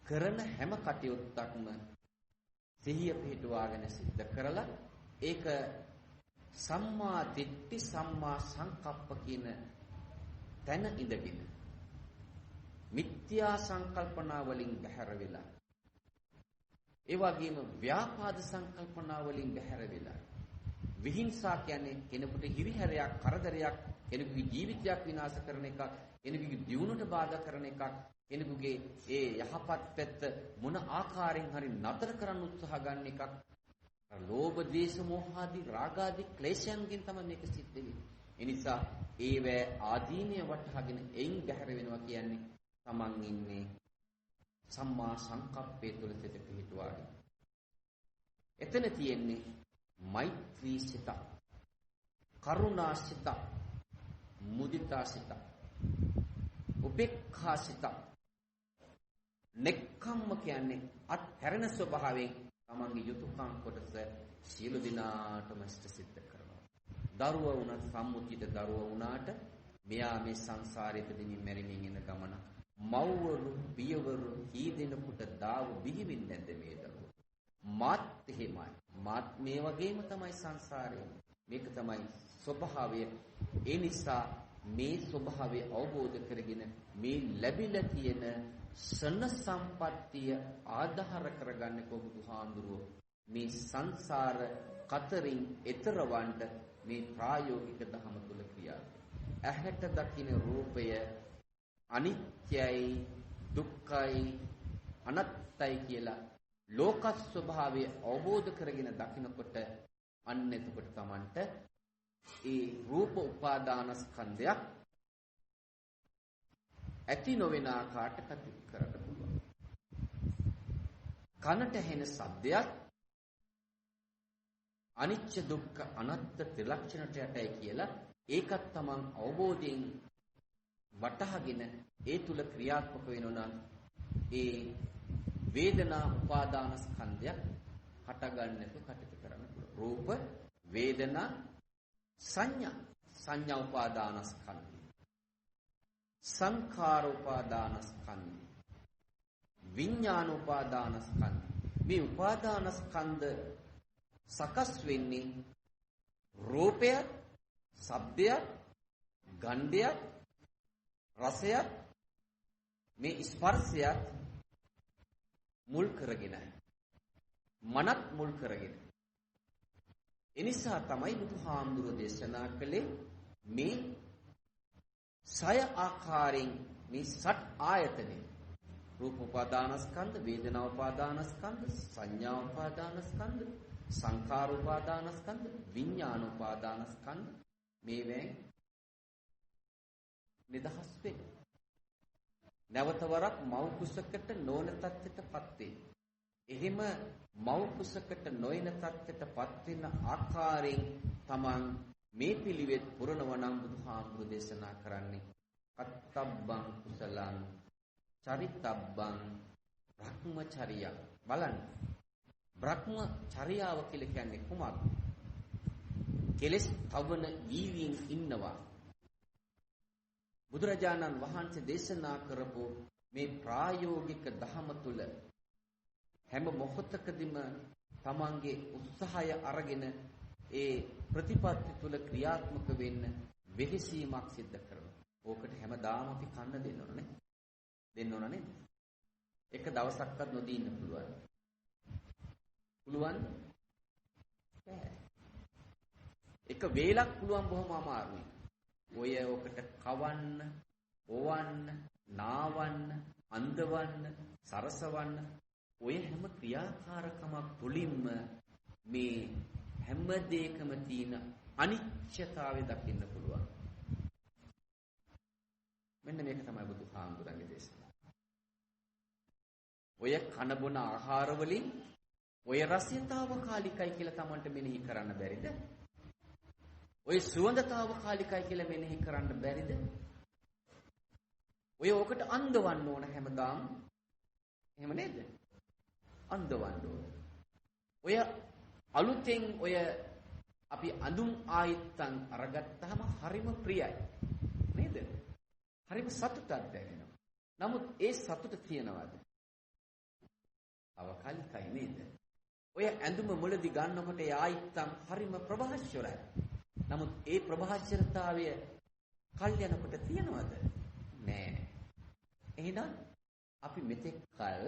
කරන හැම කටයුත්තක්ම සිහිය පිහිටුවාගෙන සිද්ධ කරලා ඒක සම්මා දිට්ඨි සම්මා සංකප්ප කියන තැන ඉඳගෙන මිත්‍යා සංකල්පනා වලින් බැහැර වෙලා ඒ වගේම ව්‍යාපාද සංකල්පනා වලින් බැහැර වෙලා විහිංසා කියන්නේ කෙනෙකුට හිරිහැරයක් කරදරයක් කෙනෙකුගේ ජීවිතයක් විනාශ කරන එකක් කෙනෙකුගේ දියුණුවට බාධා කරන එකක් කෙනෙකුගේ ඒ යහපත් පැත්ත මොන ආකාරයෙන් හරි නතර කරන්න උත්සාහ ගන්න එකක් ලෝභ ද්වේෂ මෝහ ආදී රාග ආදී ක්ලේශයන්ගෙන් තමයි මේක සිද්ධ වෙන්නේ. ඒ නිසා ඒවැ ආදීනිය වටහාගෙන එයින් බැහැර වෙනවා කියන්නේ තමන් ඉන්නේ සම්මා සංකප්පේ තුල සිට පිහිටුවාගෙන. එතන තියෙන්නේ මෛත්‍රී සිත, කරුණා සිත, මුදිතා සිත, උපේක්ඛා සිත. නෙක්ඛම්ම කියන්නේ අත්හැරෙන ස්වභාවයෙන් තමන්ගේ යුතුයකම් කොටස සියලු දිනාටම සිද්ධ කරනවා. දරුවා වුණත් සම්මුතියට දරුවා වුණාට මෙයා මේ සංසාරේ දෙමින් මැරෙමින් යන ගමන මව්වරු පියවරු කීදෙනෙකුට දාව බිහිවින් නැද්ද මේ දරුවෝ? මාත් එහෙමයි. මාත් මේ වගේම තමයි සංසාරේ. මේක තමයි ස්වභාවය. ඒ නිසා මේ ස්වභාවය අවබෝධ කරගෙන මේ ලැබිලා තියෙන සන සම්පත්තිය ආධාර කරගන්නේ බුදුහාඳුරෝ මේ සංසාර කතරින් එතරවන්ට මේ ප්‍රායෝගික ධම තුල ක්‍රියාව. ඇහැට දකින්න රූපය අනිත්‍යයි දුක්ඛයි අනත්තයි කියලා ලෝක ස්වභාවය අවබෝධ කරගෙන දකිනකොට අන්න එතකොට Tamanට ඒ රූප උපාදානස්කන්ධයක් ඇති නොවන ආකාරයට කටයුතු කරන්න පුළුවන්. කනට ඇහෙන ශබ්දයක් අනිච්ච දුක්ඛ අනාත්ම ත්‍රිලක්ෂණයට යටයි කියලා ඒකත් Taman අවබෝධයෙන් වටහාගෙන ඒ තුල ක්‍රියාත්මක වෙනවා නම් ඒ වේදනා උපාදාන ස්කන්ධයක් හටගන්නට කටයුතු කරන්න පුළුවන්. රූප වේදනා සංඥා උපාදාන ස්කන්ධය සංඛාර උපාදාන ස්කන්ධය විඥාන උපාදානස්කන්ධ. මේ උපාදානස්කන්ධ සකස් වෙන්නේ රූපයත්, ශබ්දයත්, ගන්ධයත්, රසයත්, මේ ස්පර්ශයත් මුල් කරගෙනයි. මනත් මුල් කරගෙන. එනිසා තමයි බුදුහාමුදුරෝ දේශනා කළේ මේ සය ආකාරයෙන් මේ සත් ආයතනේ රූප උපාදානස්කන්ධ, වේදනා උපාදානස්කන්ධ, සංඥා උපාදානස්කන්ධ, සංඛාර උපාදානස්කන්ධ, විඥාන උපාදානස්කන්ධ මේවෙන් නිදහස් වෙන්න. නැවත වරක් මව් කුසකට නොවන තත්ත්වයටපත් වේ. එහෙම මව් කුසකට නොයන තත්ත්වයටපත් වෙන ආකාරයෙන් තමන් මේ පිළිවෙත් පුරනවා නම් බුදුහාමුදුරු දේශනා කරන්නේ අත්තබ්බං කුසලං චරිතබ්බං බ්‍රහ්මචර්යය. බලන්න. බ්‍රහ්මචර්යාව කියලා කියන්නේ කුමක්ද? කෙලස් තවන වීවියෙන් ඉන්නවා. බුදුරජාණන් වහන්සේ දේශනා කරපු මේ ප්‍රායෝගික ධහම තුල හැම මොහොතකදීම තමන්ගේ උත්සාහය අරගෙන ඒ ප්‍රතිපත්ති තුල ක්‍රියාත්මක වෙන්න වෙහෙසීමක් සිද්ධ කරනවා. ඕකට හැමදාම අපි කන්න දෙන්න ඕනේ. දෙන්න ඕන නේද? එක දවසක්වත් නොදී ඉන්න පුළුවන්. පුළුවන්? බෑ. එක වේලක් පුළුවන් බොහොම අමාරුයි. ඔය ඔකට කවන්න, ඕවන්න, නාවන්න, අන්දවන්න, සරසවන්න ඔය හැම ක්‍රියාකාරකමක් තුළින්ම මේ හැම දෙයකම තියෙන අනිත්‍යතාවය දකින්න පුළුවන්. මෙන්න මේක තමයි බුදුහාමුදුරන්ගේ දේශනාව. ඔය කන බොන ආහාර වලින් ඔය රසයතාවකාලිකයි කියලා Tamanට මෙනෙහි කරන්න බැරිද? ඔය සුවඳතාවකාලිකයි කියලා මෙනෙහි කරන්න බැරිද? ඔය ඔකට අන්දවන්න ඕන හැමදාම. එහෙම නේද? අන්දවන්න ඕන. ඔය අලුතෙන් ඔය අපි අඳුම් ආයිත්තන් අරගත්තාම හරිම ප්‍රියයි. නේද? හරිම සතුටක් දැනෙනවා. නමුත් ඒ සතුට තියනවාද? අවකාලිකයි නේද? ඔය ඇඳුම මුලදී ගන්නකොට ඒ ආයිත්තන් හරිම ප්‍රභාස්වරයි. නමුත් ඒ ප්‍රභාස්වරතාවය කල් යනකොට තියනවද? නෑ. එහෙනම් අපි මෙතෙක් කල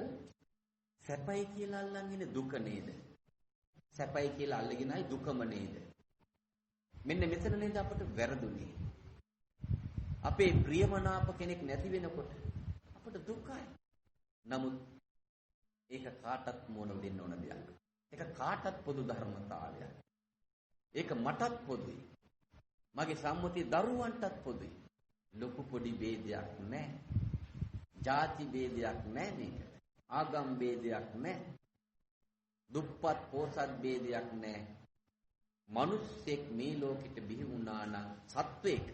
සැපයි කියලා අල්ලන් ඉන්නේ දුක නේද? සැපයි කියලා අල්ලගෙන ආයි දුකම නේද? මෙන්න මෙතන නේද අපට වැරදුනේ. අපේ ප්‍රියමනාප කෙනෙක් නැති වෙනකොට අපට දුකයි. නමුත් ඒක කාටත් මොන දෙන්න ඕන දෙයක්. ඒක කාටත් පොදු ධර්මතාවයක්. ඒක මටත් පොදුයි. මගේ සම්මුතිය දරුවන්ටත් පොදුයි. ලොකු පොඩි ભેදයක් නැහැ. ಜಾති ભેදයක් නැහැ මේකට. ආගම් ભેදයක් නැහැ. දුප්පත් පොසත් ભેදයක් නැහැ. මිනිස්සෙක් මේ ලෝකෙට බිහි වුණා නම් සත්වෙක්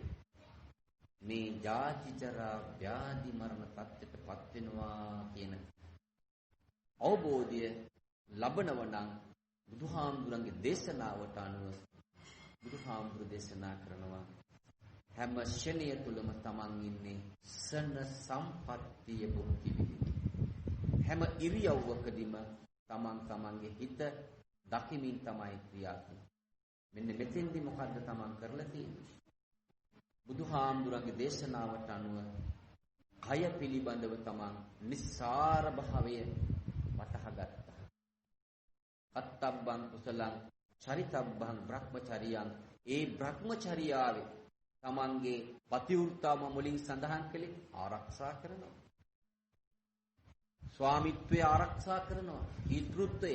මේ ජාති ජරා ව්‍යාධි මරණ තත්ත්වයටපත් වෙනවා කියන අවබෝධය ලබනව නම් බුදුහාමුදුරන්ගේ දේශනාවට අනුව බුදුහාමුදුරු දේශනා කරනවා හැම ශනිය තුලම තමන් ඉන්නේ සන සම්පත්තිය භුක්ති විඳින. හැම ඉරියව්වකදීම තමන්ගේ හිත දකිමින් තමයි ක්‍රියාත්මක. මෙන්න මෙතෙන්දි මොකද්ද තමන් කරලා තියෙන්නේ? බුදුහාමුදුරන්ගේ දේශනාවට අනුව කය පිළිබඳව තමන් නිස්සාර භාවය වටහා ගත්තා. අත්තබ්බං කුසලං චරිතබ්බං බ්‍රහ්මචරියං. ඒ බ්‍රහ්මචර්යාවේ තමන්ගේ පතිවෘත්තම මුලින් සඳහන් කළේ ආරක්ෂා කරනවා. ස්වාමිත්වය ආරක්ෂා කරනවා. ඊතෘත්වය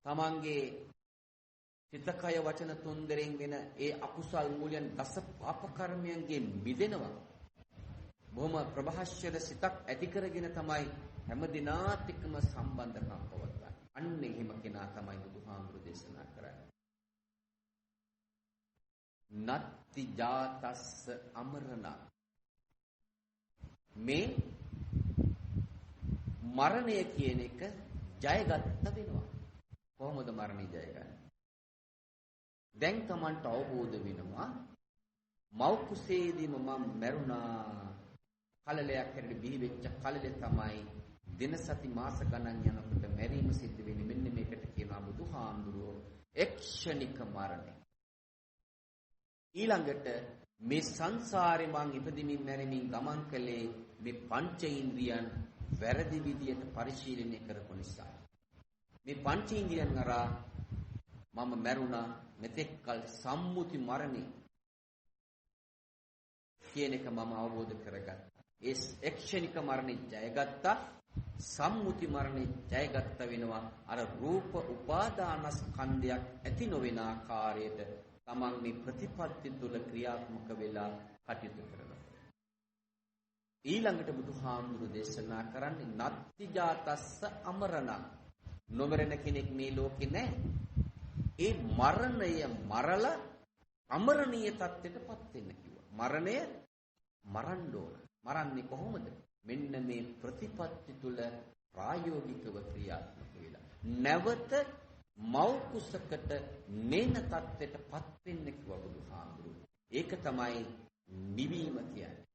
තමන්ගේ සිතකය වචන තුන්දරෙන් වෙන ඒ අකුසල් මූලයන් දස පාප කර්මයන්ගෙන් මිදෙනවා. බොහොම ප්‍රභාෂ්‍යද සිතක් ඇති කරගෙන තමයි හැම දිනාත් එක්කම සම්බන්ධකම් පවත්වන්නේ. අන්න එහෙම කෙනා තමයි බුදුහාමුදුරු දේශනා කරන්නේ. නත්ති ජාතස්ස අමරණ. මේ මරණය කියන එක ජයගත්ත වෙනවා. කොහොමද මරණය ජයගන්නේ? දැන් Tamanට අවබෝධ වෙනවා මව් කුසේදීම මම මැරුණා. කලලයක් හැරෙට බිහි වෙච්ච කලලේ තමයි දින සති මාස ගණන් යනකොට මැරීම සිද්ධ වෙන්නේ. මෙන්න මේකට කියනවා බුදුහාමුදුරුවෝ එක්ෂණික මරණය. ඊළඟට මේ සංසාරේ මං ඉපදිමින් මැරෙමින් ගමන් කළේ මේ පංචේන්ද්‍රියන් වැරදි විදියට පරිශීලනය කරපු නිසා. මේ පංචේන්ද්‍රියන් කරා මම මැරුණා මෙතෙක්කල් සම්මුති මරණය කියන එක මම අවබෝධ කරගත්තා. ඒ එක්ෂණික මරණය ජයගත්තා. සම්මුති මරණය ජයගත්ත වෙනවා. අර රූප උපාදානස්කන්ධයක් ඇති නොවන ආකාරයට තමන් මේ ප්‍රතිපත්ති තුල ක්‍රියාත්මක වෙලා කටයුතු කරනවා. ඊළඟට බුදුහාමුදුරු දේශනා කරන්නේ නත්ති ජාතස්ස අමරණ. නොමරණ කෙනෙක් මේ ලෝකේ නැහැ. ඒ මරණය මරලා අමරණීය තත්ත්වයටපත් වෙන්න කිව්වා. මරණය මරන්න ඕන. මරන්නේ කොහොමද? මෙන්න මේ ප්‍රතිපත්ති තුල ප්‍රායෝගිකව ක්‍රියාත්මක වෙලා. නැවත මව් කුසකට නේන තත්ත්වයටපත් වෙන්න කිව්වා බුදුහාමුදුරුවෝ. ඒක තමයි නිවීම කියන්නේ.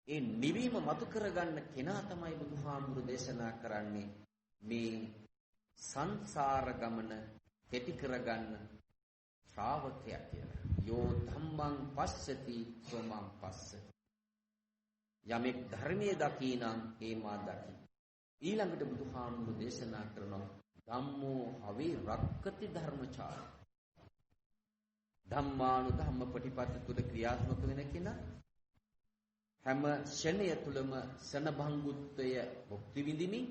ඒ නිවීම මතු කරගන්න කෙනා තමයි බුදුහාමුදුරුවෝ දේශනා කරන්නේ මේ සංසාර ගමන කෙටි කරගන්න ශ්‍රාවකයා කියලා. යෝ ධම්මං පස්සති සෝමං පස්සති. යමෙක් ධර්මයේ දකිනම් ඒමා දකි. ඊළඟට බුදුහාමුදුරුවෝ දේශනා කරනවා ධම්මෝ හවේ රක්කති ධර්මචාර. ධම්මානු ධම්ම ප්‍රතිපත්ති තුල ක්‍රියාත්මක වෙන කෙනා හැම ෂණය තුලම සනභංගුත්වය භුක්ති විඳිමින්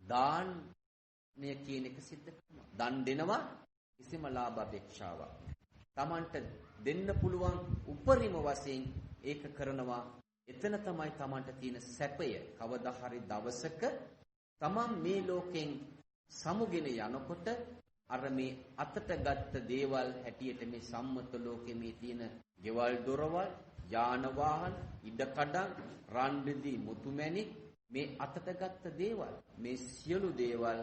දානය කියන එක සිද්ධ කරනවා. දන් දෙනවා කිසිම ලාභ අපේක්ෂාවක්. Tamanට දෙන්න පුළුවන් උපරිම වශයෙන් ඒක කරනවා. එතන තමයි Tamanට තියෙන සැපය. කවදා හරි දවසක Taman මේ ලෝකෙන් සමුගෙන යනකොට අර මේ අතට ගත්ත දේවල් හැටියට මේ සම්මත ලෝකෙ මේ තියෙන ගෙවල් දොරවල් යාන වාහන ඉඩකඩම් රන් රිදී මුතුමැණික් මේ අතට ගත්ත දේවල් මේ සියලු දේවල්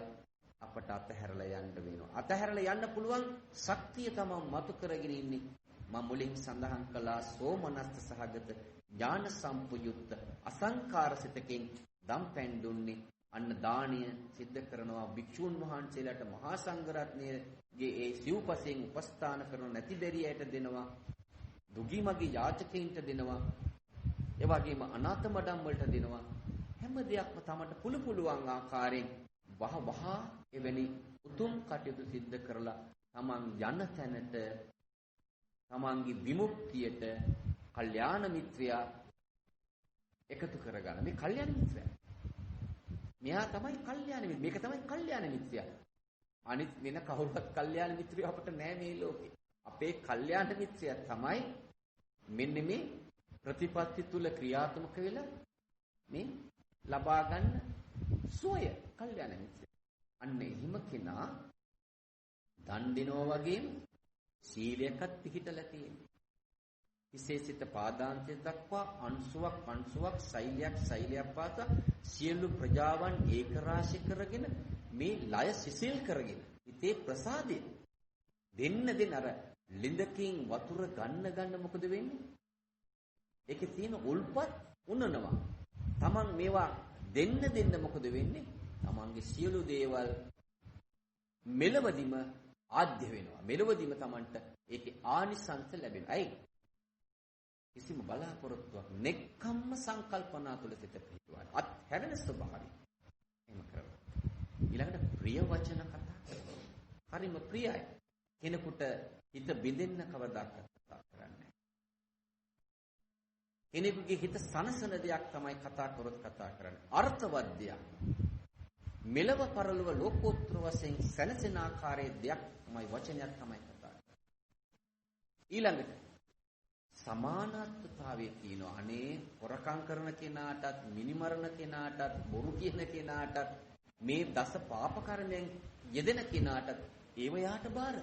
අපට අතහැරලා යන්න වෙනවා. අතහැරලා යන්න පුළුවන් ශක්තිය තමයි මතු කරගෙන ඉන්නේ. මම මුලින් සඳහන් කළා සෝමනස්ස සහගත ඥාන සම්පයුක්ත අසංකාර සිතකින් දම්පැන් දුන්නේ. අන්න දානීය සිද්ධ කරනවා භික්ෂුන් වහන්සේලාට මහා සංඝරත්නයේගේ ඒ සිව්පසෙන් උපස්ථාන කරන නැති බැරියට දෙනවා. දුගීමගේ යාචකයින්ට දෙනවා. ඒ වගේම අනාථ මඩම් වලට දෙනවා. හැම දෙයක්ම තමන්ට පුළුවන් ආකාරයෙන් වහ එවැනි උතුම් කටයුතු සිද්ධ කරලා තමන් යන තැනට තමන්ගේ විමුක්තියට කල්යාණ මිත්‍රයා එකතු කරගන්න. මේ කල්යාණ මිත්‍රයා. මෙයා තමයි කල්යාණ මිත්‍රයා. මේක තමයි කල්යාණ මිත්‍රයා. අනිත් වෙන කවුරුත් කල්යාණ මිත්‍රයෝ අපට නැහැ මේ ලෝකේ. අපේ කල්යාණ මිත්‍රයා තමයි මෙන්න මේ ප්‍රතිපත්ති තුල ක්‍රියාත්මක වෙලා මේ ලබා ගන්න සෝය කල්යාණ මිත්‍රය. අන්න එහෙම කෙනා දන් දෙනවා වගේම සීලයකත් පිළිහිටලා තියෙනවා. විශේෂිත පාදාන්තය දක්වා අංශුවක් සෛලයක් පාසා සියලු ප්‍රජාවන් ඒකරාශී කරගෙන මේ ලය සිසිල් කරගෙන ඉතේ ප්‍රසාදේ දෙන්න අර ලිඳකින් වතුර ගන්න මොකද වෙන්නේ? ඒකේ තියෙන උල්පත් උනනවා. Taman මේවා දෙන්න මොකද වෙන්නේ? Tamanගේ සියලු දේවල් මෙලවදිම ආද්‍ය වෙනවා. මෙලවදිම Tamanට ඒකේ ආනිසංස ලැබෙනවා. ඇයි? කිසිම බලාපොරොත්තුවක් නෙක්ඛම්ම සංකල්පනා තුළ සිට පිටුවා. අත් හැරෙන ස්වභාවය. එහෙම කරනවා. ඊළඟට ප්‍රිය වචන කතා කරනවා. හරිම ප්‍රියයි. කෙනෙකුට හිත බිඳෙන්න කවදාකවත් කතා කරන්නේ. කෙනෙකුගේ හිත සනසන දෙයක් තමයි කතා කරන්නේ. අර්ථවත් දෙයක්. මෙලව පරලොව ලෝකෝත්තර වශයෙන් සැනසෙන ආකාරයේ දෙයක් තමයි වචනයක් තමයි කතා කරන්නේ. ඊළඟට සමානාත්මතාවය කියනවා. අනේ හොරකම් කරන කෙනාටත්, මිනිමරණ කෙනාටත්, බොරු කියන කෙනාටත්, මේ දස පාප කර්මයන් යෙදෙන කෙනාටත් ඒව යාට බාර.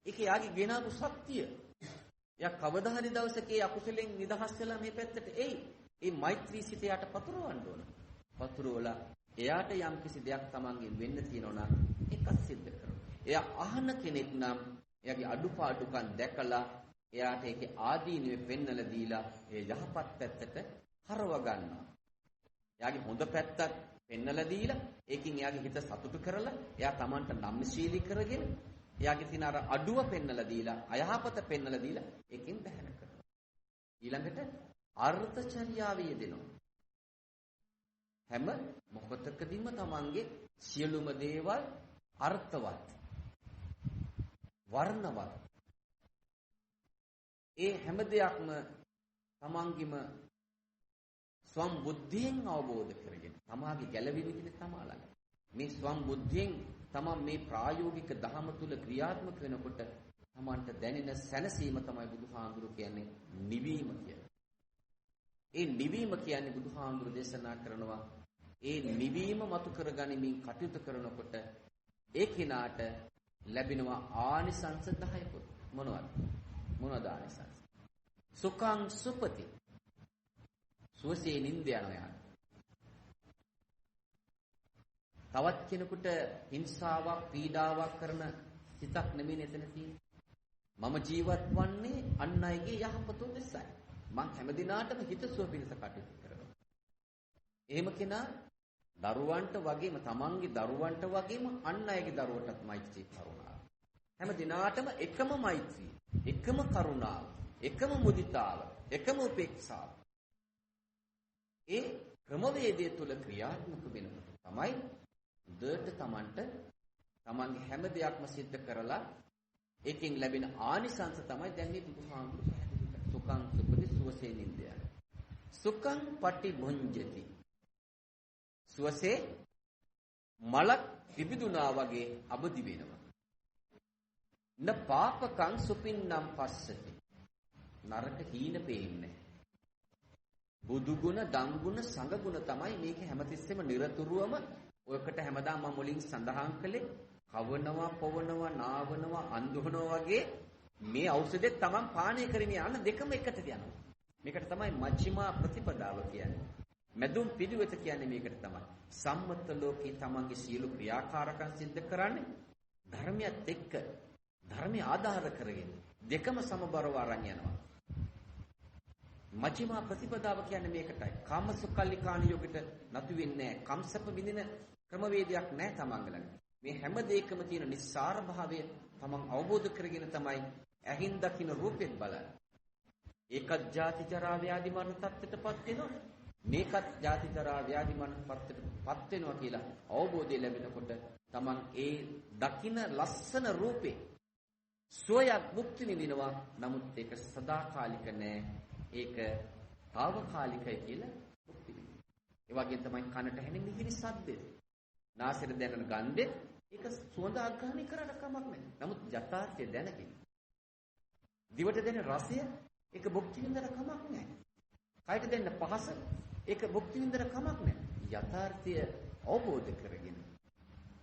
ඒක යාගේ ගෙනාවු ශක්තිය. යා කවදා හරි දවසක ඒ අකුසලෙන් නිදහස් වෙලා මේ පැත්තට එයි. ඒ මෛත්‍රී සිත යාට පතුරවන්න ඕන. පතුරවලා එයාට යම් කිසි දෙයක් Tamanගෙන් වෙන්න තියෙනවා නම් ඒක සිද්ධ කරනවා. එයා අහන කෙනෙක් නම් එයාගේ අඩුපාඩුකම් දැකලා එයාට ඒකේ ආදීනෙ පෙන්නලා දීලා ඒ යහපත් පැත්තට හරව ගන්නවා. එයාගේ හොඳ පැත්තත් පෙන්නලා දීලා ඒකින් එයාගේ හිත සතුටු කරලා එයා Tamanට නම්ශීලී කරගෙන එයාගේ තියෙන අර අඩුව පෙන්නලා දීලා අයහපත පෙන්නලා දීලා ඒකෙන් බැහැර කරනවා. ඊළඟට අර්ථචර්යාව යෙදෙනවා. හැම මොහොතකදීම Tamanගේ සියලුම දේවල් අර්ථවත් වර්ණවත් ඒ හැම දෙයක්ම Tamanගෙම ස්වම් බුද්ධියෙන් අවබෝධ කරගෙන තමාගේ ගැළවීම විදිහට තමා ළඟ මේ ස්වම් බුද්ධියෙන් තමන් මේ ප්‍රායෝගික ධහම තුල ක්‍රියාත්මක වෙනකොට තමන්ට දැනෙන සැනසීම තමයි බුදුහාඳුරු කියන්නේ නිවීම කියන්නේ. ඒ නිවීම කියන්නේ බුදුහාඳුරු දේශනා කරනවා ඒ නිවීම මතු කරගනිමින් කටයුතු කරනකොට ඒ කිනාට ලැබෙනවා ආනිසංස 10ක්. මොනවද ආනිසංස? සුඛං සුපති සුවසේ නිින්ද යනවා. තවත් කෙනෙකුට හිංසාවක් පීඩාවක් කරන සිතක් නෙමෙයි එතන තියෙන්නේ. මම ජීවත් වන්නේ අන් අයගේ යහපත උදෙසයි. මං හැම දිනාටම හිතසුව පිණිස කටයුතු කරනවා. එහෙම කෙනා දරුවන්ට වගේම තමන්ගේ දරුවන්ට වගේම අන් අයගේ දරුවටත් මෛත්‍රී කරුණාව. හැම දිනාටම එකම මෛත්‍රී, එකම කරුණාව, එකම මුදිතාව, එකම උපේක්ෂාව. ඒ ක්‍රමවේදය තුල ක්‍රියාත්මක වෙනකොට තමයි දෙයට තමන්ගේ හැම දෙයක්ම සිද්ධ කරලා ඒකෙන් ලැබෙන ආනිසංස තමයි දැන් මේ බුදුහාමුදුරු පැහැදිලි කරන්නේ. සුඛං සුපති සුවසේ නින්දය. සුඛං පටිභුඤ්ජති. සුවසේ මලක් පිබිදුනා වගේ අවදි වෙනවා. න පාපකං සුපින්නම් පස්සති. නරක හීන පේන්නේ. බුදු ගුණ, දම් ගුණ, සංඝ ගුණ තමයි මේක හැමතිස්සෙම නිරතුරුවම ඔයකට හැමදාම මම මුලින් සඳහන් කළේ කවනවා, පොවනවා, නාවනවා, අඳුහනවා වගේ මේ ඖෂධෙත් Taman පානය කරමින් යන දෙකම එකට යනවා. මේකට තමයි මජ්ක්‍ධිමා ප්‍රතිපදාව කියන්නේ. මැදුම් පිළිවෙත කියන්නේ මේකට තමයි. සම්මත ලෝකේ Tamanගේ සියලු ක්‍රියාකාරකම් සිද්ධ කරන්නේ ධර්මයත් එක්ක ධර්මය ආධාර කරගෙන දෙකම සමබරව අරන් යනවා. මජ්ක්‍ධිමා ප්‍රතිපදාව කියන්නේ මේකටයි. කාමසුකල්ලිකාණ යෝගිට නතු වෙන්නේ නැහැ. කම්සප විඳින ක්‍රමවේදයක් නැහැ Taman ළඟ. මේ හැම දෙයකම තියෙන නිස්සාර භාවය Taman අවබෝධ කරගෙන තමයි ඇහින් දකින්න රූපෙත් බලන්නේ. ඒකත් ජාති ජරා ව්‍යාධි මරණ තත්ත්වයටපත් වෙනවා. මේකත් ජාති ජරා ව්‍යාධි මරණ තත්ත්වයටපත් වෙනවා කියලා අවබෝධය ලැබෙනකොට Taman ඒ දකින්න ලස්සන රූපේ සෝයක් මුක්ති විඳිනවා. නමුත් ඒක සදාකාලික නෑ. ඒක తాවකාලිකයි කියලා මුක්ති විඳිනවා. ඒ වගේම තමයි කනට ඇහෙන මිහිරි ශබ්දේ. නාසයට දැනෙන ගන්ධෙ ඒක සුවඳ ආග්‍රහණය කරන්න කමක් නැහැ. නමුත් යථාර්ථය දැනගෙන. දිවට දැනෙන රසය ඒක භුක්ති විඳින්න කමක් නැහැ. කයට දැනෙන පහස ඒක භුක්ති විඳින්න කමක් නැහැ. යථාර්ථය අවබෝධ කරගෙන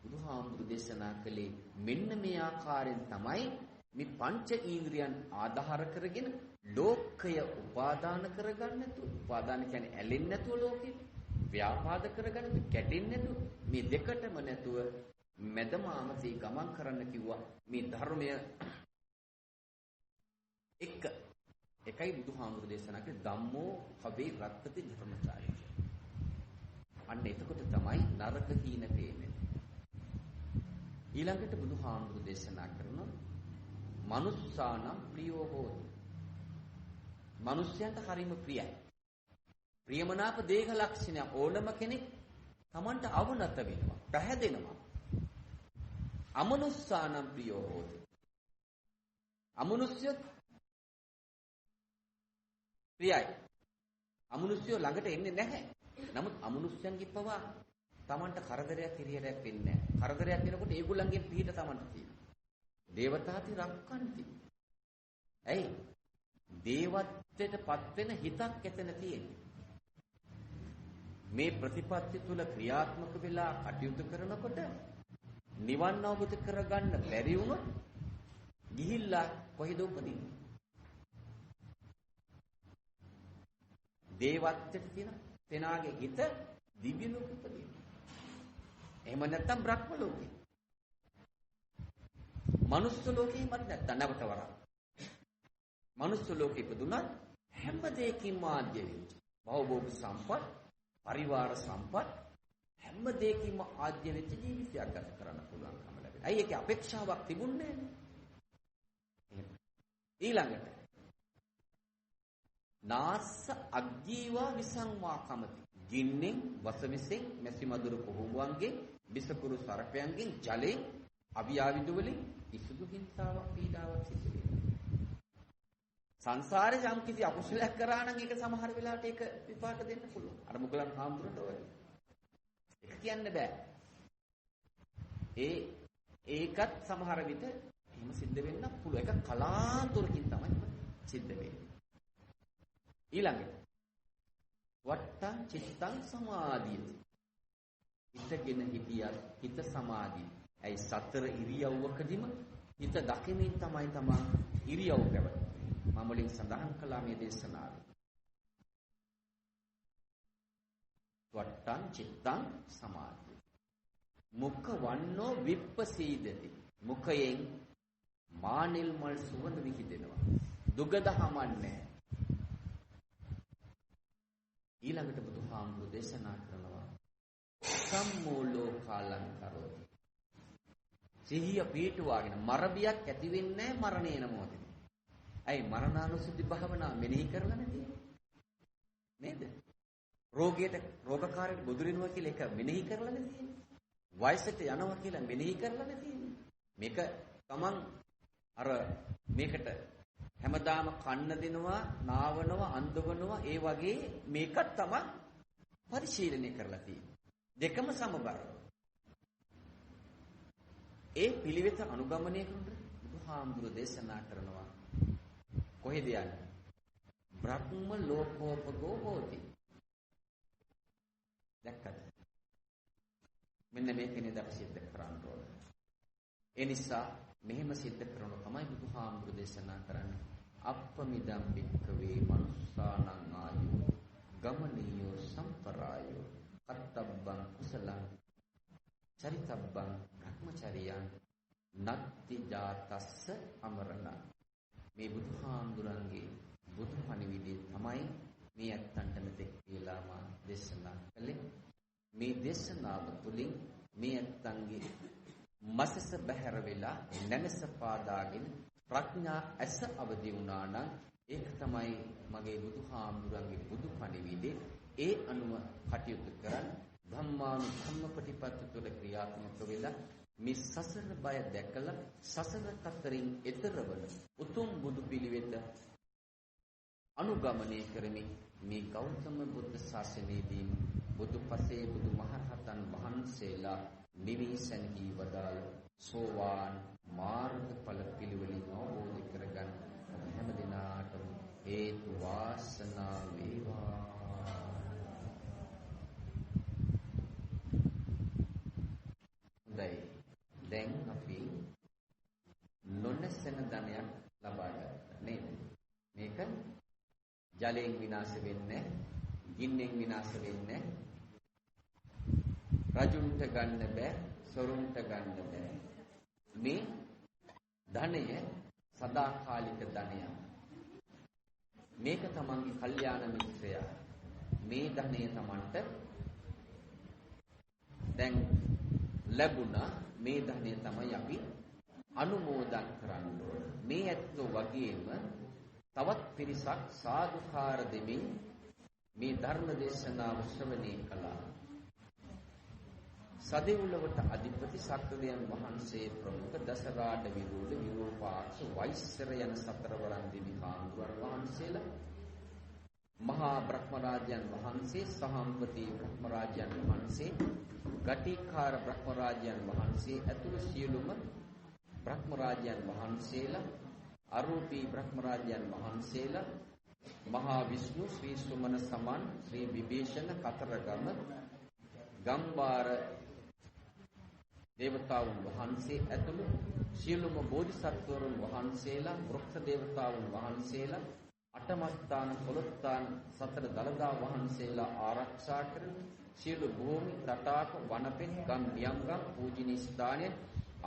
බුදුහාමුදුරු දේශනා කළේ මෙන්න මේ ආකාරයෙන් තමයි මේ පංච ඉන්ද්‍රියන් ආධාර කරගෙන ලෝකය උපාදාන කරගන්න නැතුව, උපාදාන කියන්නේ ඇලෙන්නේ නැතුව ලෝකෙ ව්‍යාපාද කරගන්න ගැටෙන්නේ නැතුව මේ දෙකටම නැතුව මැදමාමසේ ගමන් කරන්න කිව්වා. මේ ධර්මය එකයි බුදුහාමුදුරු දේශනා කළේ ධම්මෝ හවේ රත්තති ධර්මචාරය. අන්න එතකොට තමයි නරක හීන පේන්නේ. ඊළඟට බුදුහාමුදුරු දේශනා කරන මනුස්සානම් ප්‍රියෝ හෝති. මිනිස්යන්ට හරිම ප්‍රියයි. ප්‍රියමනාප දේහ ලක්ෂණ ඕනම කෙනෙක් Tamanට අවනත වෙනවා, පැහැදෙනවා. අමනුස්සානම් ප්‍රියෝ හෝති. අමනුෂ්‍ය ප්‍රියයි. අමනුෂ්‍ය ළඟට එන්නේ නැහැ. නමුත් අමනුෂ්‍යයන්ගේ පවා Tamanට කරදරයක් හිරියරයක් වෙන්නේ නැහැ. කරදරයක් වෙනකොට ඒගොල්ලන්ගේ පිට Tamanට තියෙනවා. දේවතාති රක්කන්ති. ඇයි? දේවත්වයටපත් වෙන හිතක් එතන තියෙන්නේ. මේ ප්‍රතිපත්ති තුල ක්‍රියාත්මක වෙලා කටයුතු කරනකොට නිවන් අවබෝධ කරගන්න බැරි වුණොත් ගිහිල්ලා කොහෙද උපදින්නේ? දේවත්වයට තියෙන තෙනාගේ හිත දිව්‍ය ලෝකෙ උපදිනවා. එහෙම නැත්නම් බ්‍රහ්ම ලෝකෙ. මනුස්ස ලෝකෙමත් නැත්නම් නැවත වරක්. මනුස්ස ලෝකෙ ඉපදුනත් හැම දෙයකින්ම ආද්‍ය වෙච්ච. භවභෝග සම්පත්, පරිවාර සම්පත් හැම දෙයකින්ම ආද්‍ය වෙච්ච ජීවිතයක් ගත කරන්න පුළුවන්කම ලැබෙනවා. අයි ඒකේ අපේක්ෂාවක් තිබුණේ නැහැ. ඊළඟට නාස්ස අග්ගීවා විසංවා කමති. ගින්නෙන්, වසවිසෙන්, මැසි මදුරු කොහොඹුවන්ගෙන්, බිසකුරු සර්පයන්ගෙන්, ජලයෙන්, අවියාවිදු වලින් කිසිදු හිංසාවක් පීඩාවක් සිදු වෙන්නේ නැහැ. සංසාරේ යම් කිසි අකුසලයක් කරා නම් ඒක සමහර වෙලාවට ඒක විපාක දෙන්න පුළුවන්. අර මුගලන් හාමුදුරන්ට ඔය. ඒක කියන්න බෑ. ඒකත් සමහර විට එහෙම සිද්ධ වෙන්න පුළුවන්. ඒක කලාතුරකින් තමයි සිද්ධ වෙන්නේ. ඊළඟට වට්ටං චිත්තං සමාධියති. හිතගෙන හිටියත් හිත සමාධිය. ඇයි සතර ඉරියව්වකදීම හිත දකිමින් තමයි තමා ඉරියව් පැවැත්වෙන්නේ. මම මුලින් සඳහන් කළා මේ දේශනාවේ. වට්ටං චිත්තං සමාධිය. මුඛ වන්නෝ විප්පසීදති. මුඛයෙන් මානෙල් මල් සුවඳ විහිදෙනවා. දුගඳ හමන්නේ. ඊළඟට බුදුහාමුදුරු දේශනා කරනවා සම්මූලෝ කාලං කරෝ. සිහිය පිටුවාගෙන මරබියක් ඇති වෙන්නේ නැහැ මරණේන මොහොතේ. ඇයි මරණානුසුති භාවනා මෙනෙහි කරලා නැති නේද? රෝගකාරයෙක් බුදුරිනවා කියලා එක මෙනෙහි කරලා නැති. වයසට යනවා කියලා මෙනෙහි කරලා නැති. මේක තමන් අර මේකට හැමදාම කන්න දෙනවා, නාවනවා, අඳවනවා, ඒ වගේ මේකත් තමයි පරිශීලනය කරලා තියෙන්නේ. දෙකම සමබර. ඒ පිළිවෙත අනුගමනය කරන බුදුහාමුදුරු දේශනා කරනවා කොහෙද යන්නේ? බ්‍රහ්ම ලෝකෝපගෝ හෝති. දැක්කද? මෙන්න මේකනේ දැක සිද්ධ කරන්න ඕන. ඒ නිසා මෙහෙම සිද්ධ කරන තමයි බුදුහාමුදුරු දේශනා කරන්නේ. අප්පමිදම් බික්කවේ මනුස්සානං ආයෝ ගමනියෝ සම්පරායෝ කත්තබ්බං කුසලං චරිතබ්බං භ්‍රමචරියං නත්ති ජාතස්ස අමරණ. මේ බුදුහාමුදුරන්ගේ බුදු පණිවිඩය තමයි මේ ඇත්තන්ට මෙතෙක් කියලා මා දේශනා කළේ. මේ දේශනාව තුළින් මේ ඇත්තන්ගේ මසස බහැර වෙලා නැනස පාදාගෙන ප්‍රඥා ඇස අවදි වුණා නම් ඒක තමයි මගේ බුදුහාමුදුරන්ගේ බුදු පණිවිඩය. ඒ අනුව කටයුතු කරන් ධම්මානුධම්ම ප්‍රතිපත්ති තුළ ක්‍රියාත්මක වෙලා මේ සසර බය දැකලා සසර කතරින් එතර වන උතුම් බුදු පිළිවෙත අනුගමනය කරමින් මේ ගෞතම බුද්ධ ශාසනයේදී බුදුපසේ බුදුමහරහතන් වහන්සේලා නිවිසන්හි වදාළ සෝවාන් මාර්ගඵල පිළිවෙලින් අවබෝධ කරගන්න හැම දිනාටම හේතු වාසනා වේවා. දැන් අපි නොනැසෙන ධනයක් ලබා ගත්තා නේද? මේක ජලයෙන් විනාශ වෙන්නේ, ගින්නෙන් විනාශ වෙන්නේ, රජුන්ට ගන්න බෑ, සොරුන්ට ගන්න බෑ. මේ ධනය සදාකාලික ධනයක්. මේක තමන්ගේ කල්යාණ මිත්‍රයා. මේ ධනය තමන්ට දැන් ලැබුණා. මේ ධනය තමයි අපි අනුමෝදන් කරන්න ඕන. මේ ඇත්තෝ වගේම තවත් පිරිසක් සාදුකාර දෙමින් මේ ධර්ම දේශනාව ශ්‍රවණය කළා. සදෙව්ලොවට අධිපති සක්‍රදයන් වහන්සේ ප්‍රමුඛ දසරාඩ විරෝධ විරූපාක්ෂ වෛශ්‍යර යන සතරවරන් දෙවි හාමුදුරුවෝ වහන්සේලා මහා බ්‍රහ්මරාජයන් වහන්සේ සහම්පති බ්‍රහ්මරාජයන් වහන්සේ ගටිකාර බ්‍රහ්මරාජයන් වහන්සේ ඇතුළු සියලුම බ්‍රහ්මරාජයන් වහන්සේලා අරූපී බ්‍රහ්මරාජයන් වහන්සේලා මහා විෂ්ණු ශ්‍රී සුමන සමන් ශ්‍රී විභීෂණ කතරගම ගම්බාර දේවතාවුන් වහන්සේ ඇතුළු සියලුම බෝධිසත්වරුන් වහන්සේලා වෘක්ෂ දේවතාවුන් වහන්සේලා අටමස්ථාන පොළොත්තාන සතර දළදා වහන්සේලා ආරක්ෂා කරන සියලු භූමි රටාක වනපෙත් ගම් නියම්ගම් පූජනීය ස්ථානයේ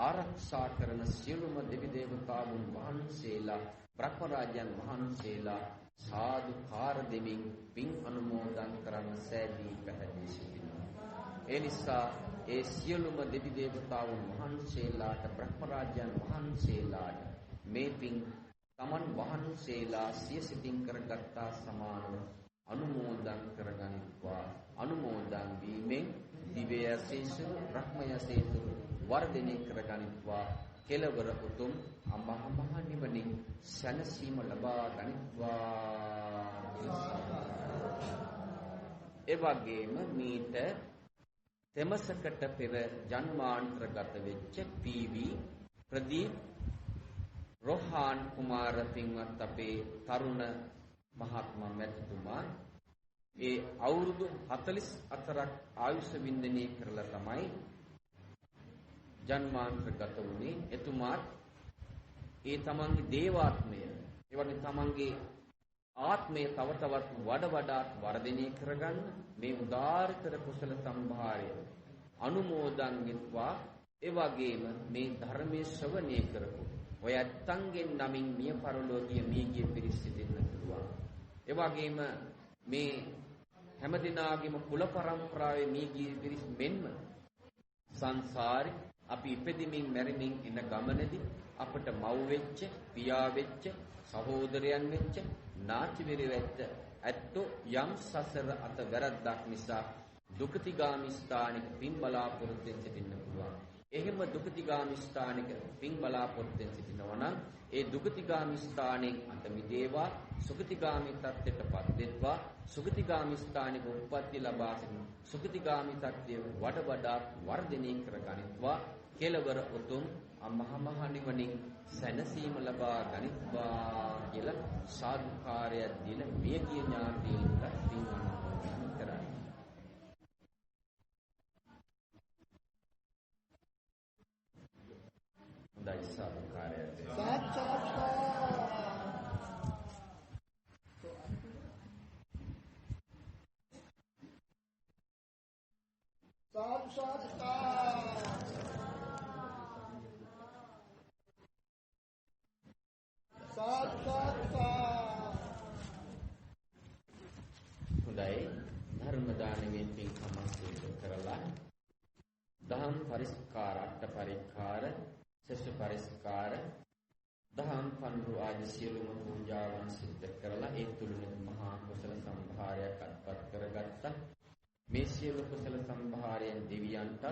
ආරක්ෂා කරන සියලුම දෙවි දේවතාවුන් වහන්සේලා බ්‍රහ්මරාජයන් වහන්සේලා සාදුකාර දෙමින් පින් අනුමෝදන් කරන සෑදී පැහැදී සිටිනවා. ඒ නිසා ඒ සියලුම දෙවි දේවතාවුන් වහන්සේලාට බ්‍රහ්මරාජයන් වහන්සේලාට මේ පින් තමන් වහන්සේලා සියසිතින් කරගත්තා සමානව අනුමෝදන් කරගනිත්වා. අනුමෝදන් වීමෙන් දිව්‍ය යසීසු බ්‍රහ්ම යසීසු වර්ධනය කරගනිත්වා. කෙලවර උතුම් අමහ මහ නිවනින් සැනසීම ලබා ගනිත්වා. ඒ වගේම මීට තෙමසකට පෙර ජන්මාන්තරගත වෙච්ච පීවි ප්‍රදීප් රෝහාන් කුමාර පින්වත් අපේ තරුණ මහත්මා මැතිතුමා ඒ අවුරුදු 44ක් ආයුෂ වින්දනය කරලා තමයි ජන්මාන්තරගත වුණේ. එතුමාත් ඒ තමන්ගේ දේවාත්මය ඒ වගේ තමන්ගේ ආත්මය තව තවත් වඩාත් වර්ධනය කරගන්න මේ උදාාරතර කුසල සම්භාරය අනුමෝදන් වෙත්වා. ඒ වගේම මේ ධර්මයේ ශ්‍රවණය කරපු ඔය ඇත්තන්ගෙන් නමින් මිය පරලෝකීය මියගිය පිරිස සිටින්න පුළුවන්. ඒ වගේම මේ හැමදිනාගේම කුල පරම්පරාවේ මියගිය පිරිස මෙන්ම සංසාරේ අපි ඉපදෙමින් මැරෙමින් එන ගමනේදී අපට මව් වෙච්ච, පියා වෙච්ච, සහෝදරයන් වෙච්ච, නාතිවිර වෙච්ච ඇත්තෝ යම් සසර අත වැරද්දක් නිසා දුක්තිගාමි ස්ථානික පින් බලාපොරොත්තුෙන් සිටින්න පුළුවන්. එහෙම දුක්තිගාමි ස්ථානික පින් බලාපොරොත්තුෙන් සිටිනවා නම් ඒ දුක්තිගාමි ස්ථානෙන් අත මිදේවා, සුගතිගාමි තත්ත්වයටපත් වෙත්වා. සුගතිගාමි ස්ථානික උප්පත්ති ලබා සිටින සුගතිගාමි තත්ත්වය වඩාත් වර්ධනය කරගනිත්වා. කෙලවර උතුම් අමහ මහ නිවනින් සැනසීම ලබා ගනිත්වා කියලා සාදුකාරය දිල මියගිය ඥාතීන්ට පින් අනුමෝදන් කරයි. හොඳයි සාදුකාරය. හොඳයි ධර්ම දානයෙන් පින්කම සිදු කරලා දහම් පරිස්කාර අට පරිකාර සෙසු පරිස්කාර දහම් පන්රු ආදී සියලුම පූජාවන් සිදු කරලා ඒ තුලින් මහා කුසල සම්භාරයක් අත්පත් කරගත්තා. මේ සියලු කුසල සම්භාරයෙන් දෙවියන්ටත්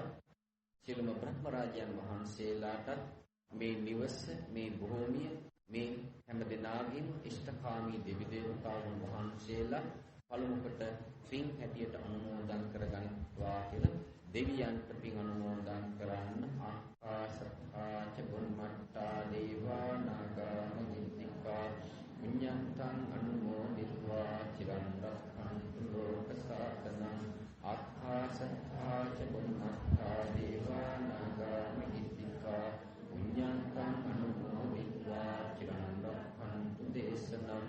සියලුම බ්‍රහ්ම රාජයන් වහන්සේලාටත් මේ නිවස මේ භූමිය මේ හැම දිනාගින් ඉෂ්ඨකාමී දෙවි දේවතාවුන් වහන්සේලා පළමුවට පින් හැටියට අනුමෝදන් කරගනිත්වා කියලා දෙවියන්ට පින් අනුමෝදන් කරන්න. ආකාශත්ථාච බුම්මත්තා දේවා නාග මහිද්దికා විඤ්ඤාන්තං අනුමෝදිत्वा චිරන් රක්ඛන්තු ලෝක සාසනං. ආකාශත්ථාච බුම්මත්තා දේවා නාග මහිද්దికා විඤ්ඤාන්තං අනුමෝදිत्वा චිරන් රක්ඛන්තු දේශනං.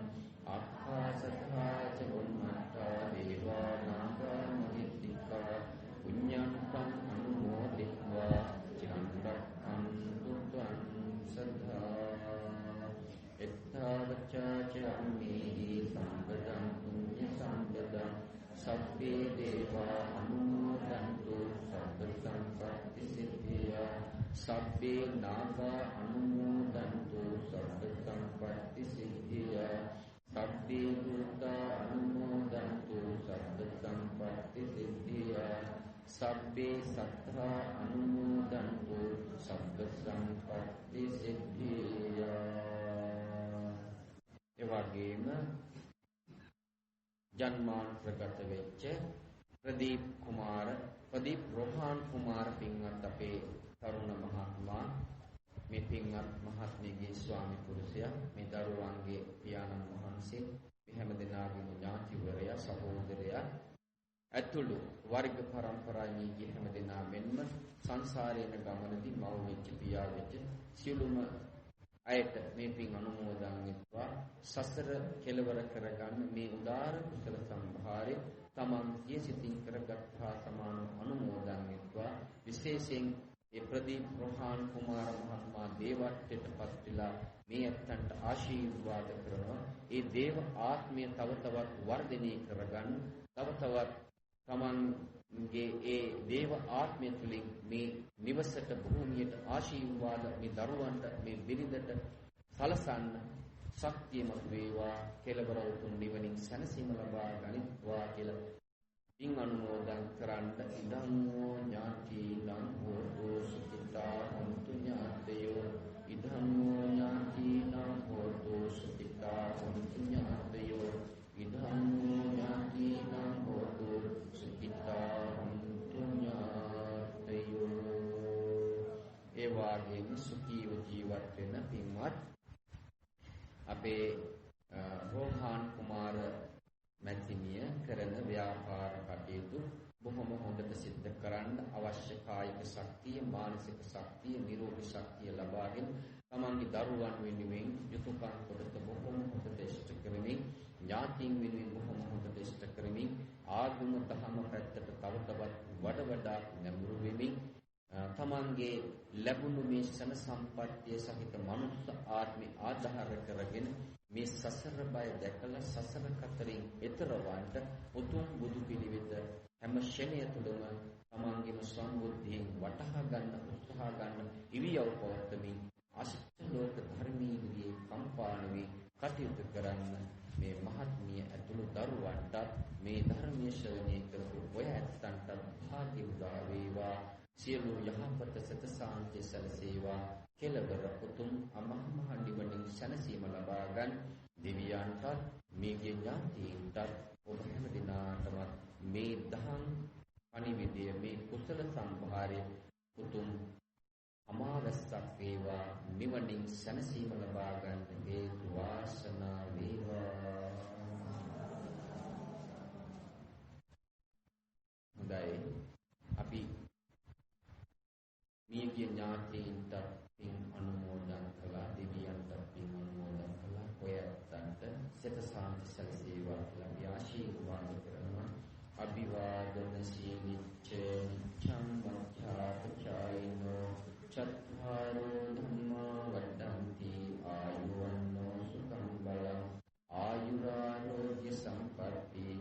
ආකාශත්ථාච බුම්මත්තා දේවා නාග මහිද්దికා විඤ්ඤාන්තං අනුමෝදිत्वा චිරන් රක්ඛන්තු ත්වං සදා. එත්තාවචාච අම්මේහි සම්පදං පුඤ්ඤ සම්පදං සබ්බේ දේවා අනුමෝදන්තු සබ්බ සම්පත්ති සිද්ධියා. සබ්බේ නාගා අනුමෝදන්තු සබ්බ සම්පත්ති සිද්ධියා. සබ්බේ භූතා අනුමෝදන්තු සබ්බ සම්පත්ති සිද්ධියා. සබ්බේ සත්තා අනුමෝදන්තු සබ්බ සම්පත්ති සිද්ධියා. ඒ වගේම ජන්මාන්තරගත වෙච්ච ප්‍රදීප් රෝහාන් කුමාර පින්වත් අපේ තරුණ මහත්මයා මේ පින්වත් මහත්මියගේ ස්වාමි පුරුෂයා මේ දරුවන්ගේ පියාණන් වහන්සේ මේ හැම දෙනාගේම ඥාතිවරයා සහෝදරයා ඇතුළු වර්ග පරම්පරාවේ ගිය හැම දෙනා මෙන්ම සංසාරේන ගමනදී මව වෙච්ච පියා වෙච්ච සියලුම අයට මේ පින් අනුමෝදන් වෙත්වා. සසර කෙලවර කරගන්න මේ උදාර කුසල සම්භාරය තමන් සිය සිතින් කරගත්තා සමාන අනුමෝදන් වෙත්වා. විශේෂයෙන් ඒ ප්‍රදීප් රෝහාන් කුමාර මහත්මයා දේවත්වයටපත් වෙලා මේ ඇත්තන්ට ආශිර්වාද කරනවා. ඒ දේව ආත්මය තව තවත් වර්ධනය කරගන්න, තව තවත් තමන්ගේ ඒ දේව ආත්මය තුළින් මේ නිවසට භූමියට ආශිර්වාද මේ දරුවන්ට මේ බිරිඳට සලසන්න ශක්තියමත් වේවා. කෙලවර උතුම් නිවනින් සැනසීම ලබා ගනිත්වා කියලා පින් අනුමෝදන් කරන්න. ඉදම්මෝ ඥාතිනම් හෝතු සුඛිතා හොන්තු ඥාතයෝ. ඉදම්මෝ ඥාතිනම් හෝතු සුඛිතා හොන්තු ඥාතයෝ. ඉදම්මෝ ඥාතිනම් හෝතු සුඛිතා හොන්තු ඥාතයෝ. ඒ වාගේම සුඛීව ජීවත් වෙන පින්වත් අපේ රෝහාන් කුමාර මැතිනිය කරන ව්‍යාපාර කටයුතු බොහොම හොඳට සිද්ධ කරන්න අවශ්‍ය කායික ශක්තිය, මානසික ශක්තිය, නිරෝගී ශක්තිය ලබාගෙන තමන්ගේ දරුවන් වෙනුවෙන් යුතුයකම් කොට බොහොම හොඳට ඉෂ්ට කරමින්, ඥාතීන් වෙනුවෙන් බොහොම හොඳට ඉෂ්ට කරමින්, ආගම දහම පැත්තට තව තවත් වඩා නැඹුරු වෙමින් තමන්ගේ ලැබුණු මේ ශන සම්පත්තිය සහිත මනුස්ස ආත්මය ආධාර කරගෙන මේ සසර බය දැකලා සසර කතරින් එතරවන්ට උතුම් බුදු පිළිවෙත හැම ෂණය තුළම තමන්ගේම සම්බුද්ධියෙන් වටහා ගන්න උත්සාහ ගන්න ඉරියව් පවත්වමින් අෂ්ට ලෝක ධර්මීය කම්පාණුවේ කටයුතු කරන්න මේ මහත්මිය ඇතුළු දරුවන්ට මේ ධර්මයේ ශ්‍රවණය කරපු ඔය ඇත්තන්ට භාග්‍ය උදා වේවා. සියලු යහපත සත සාන්තිය සැලසේවා. කෙලවර උතුම් අමහ මහ නිවනින් සැනසීම ලබා ගන්න දෙවියන්ට මේගේ ඥාතීන්ට ඔබ හැම දිනාටම මේ දහම් පණිවිඩය මේ කුසල සම්භාරය උතුම් අමාවස්සක් වේවා. නිවනින් සැනසීම ලබා ගන්න හේතු වාසනා වේවා. හොඳයි, අපි මියගිය ඥාතීන්ට පින් අනුමෝදන් කළා, දෙවියන්ට පින් අනුමෝදන් කළා. ඔයයන්ට සිත සාන්ති සැලසේවා කියලා අපි ආශිර්වාද කරනවා. අභිවාදන සීලිච්ඡ නිච්ඡං වච්ඡාපචායිනෝ චත්තාරෝ ධම්මා වඩ්ඩන්ති ආයුවන්නෝ සුඛං බලං ආයුරාෝග්‍ය සම්පatti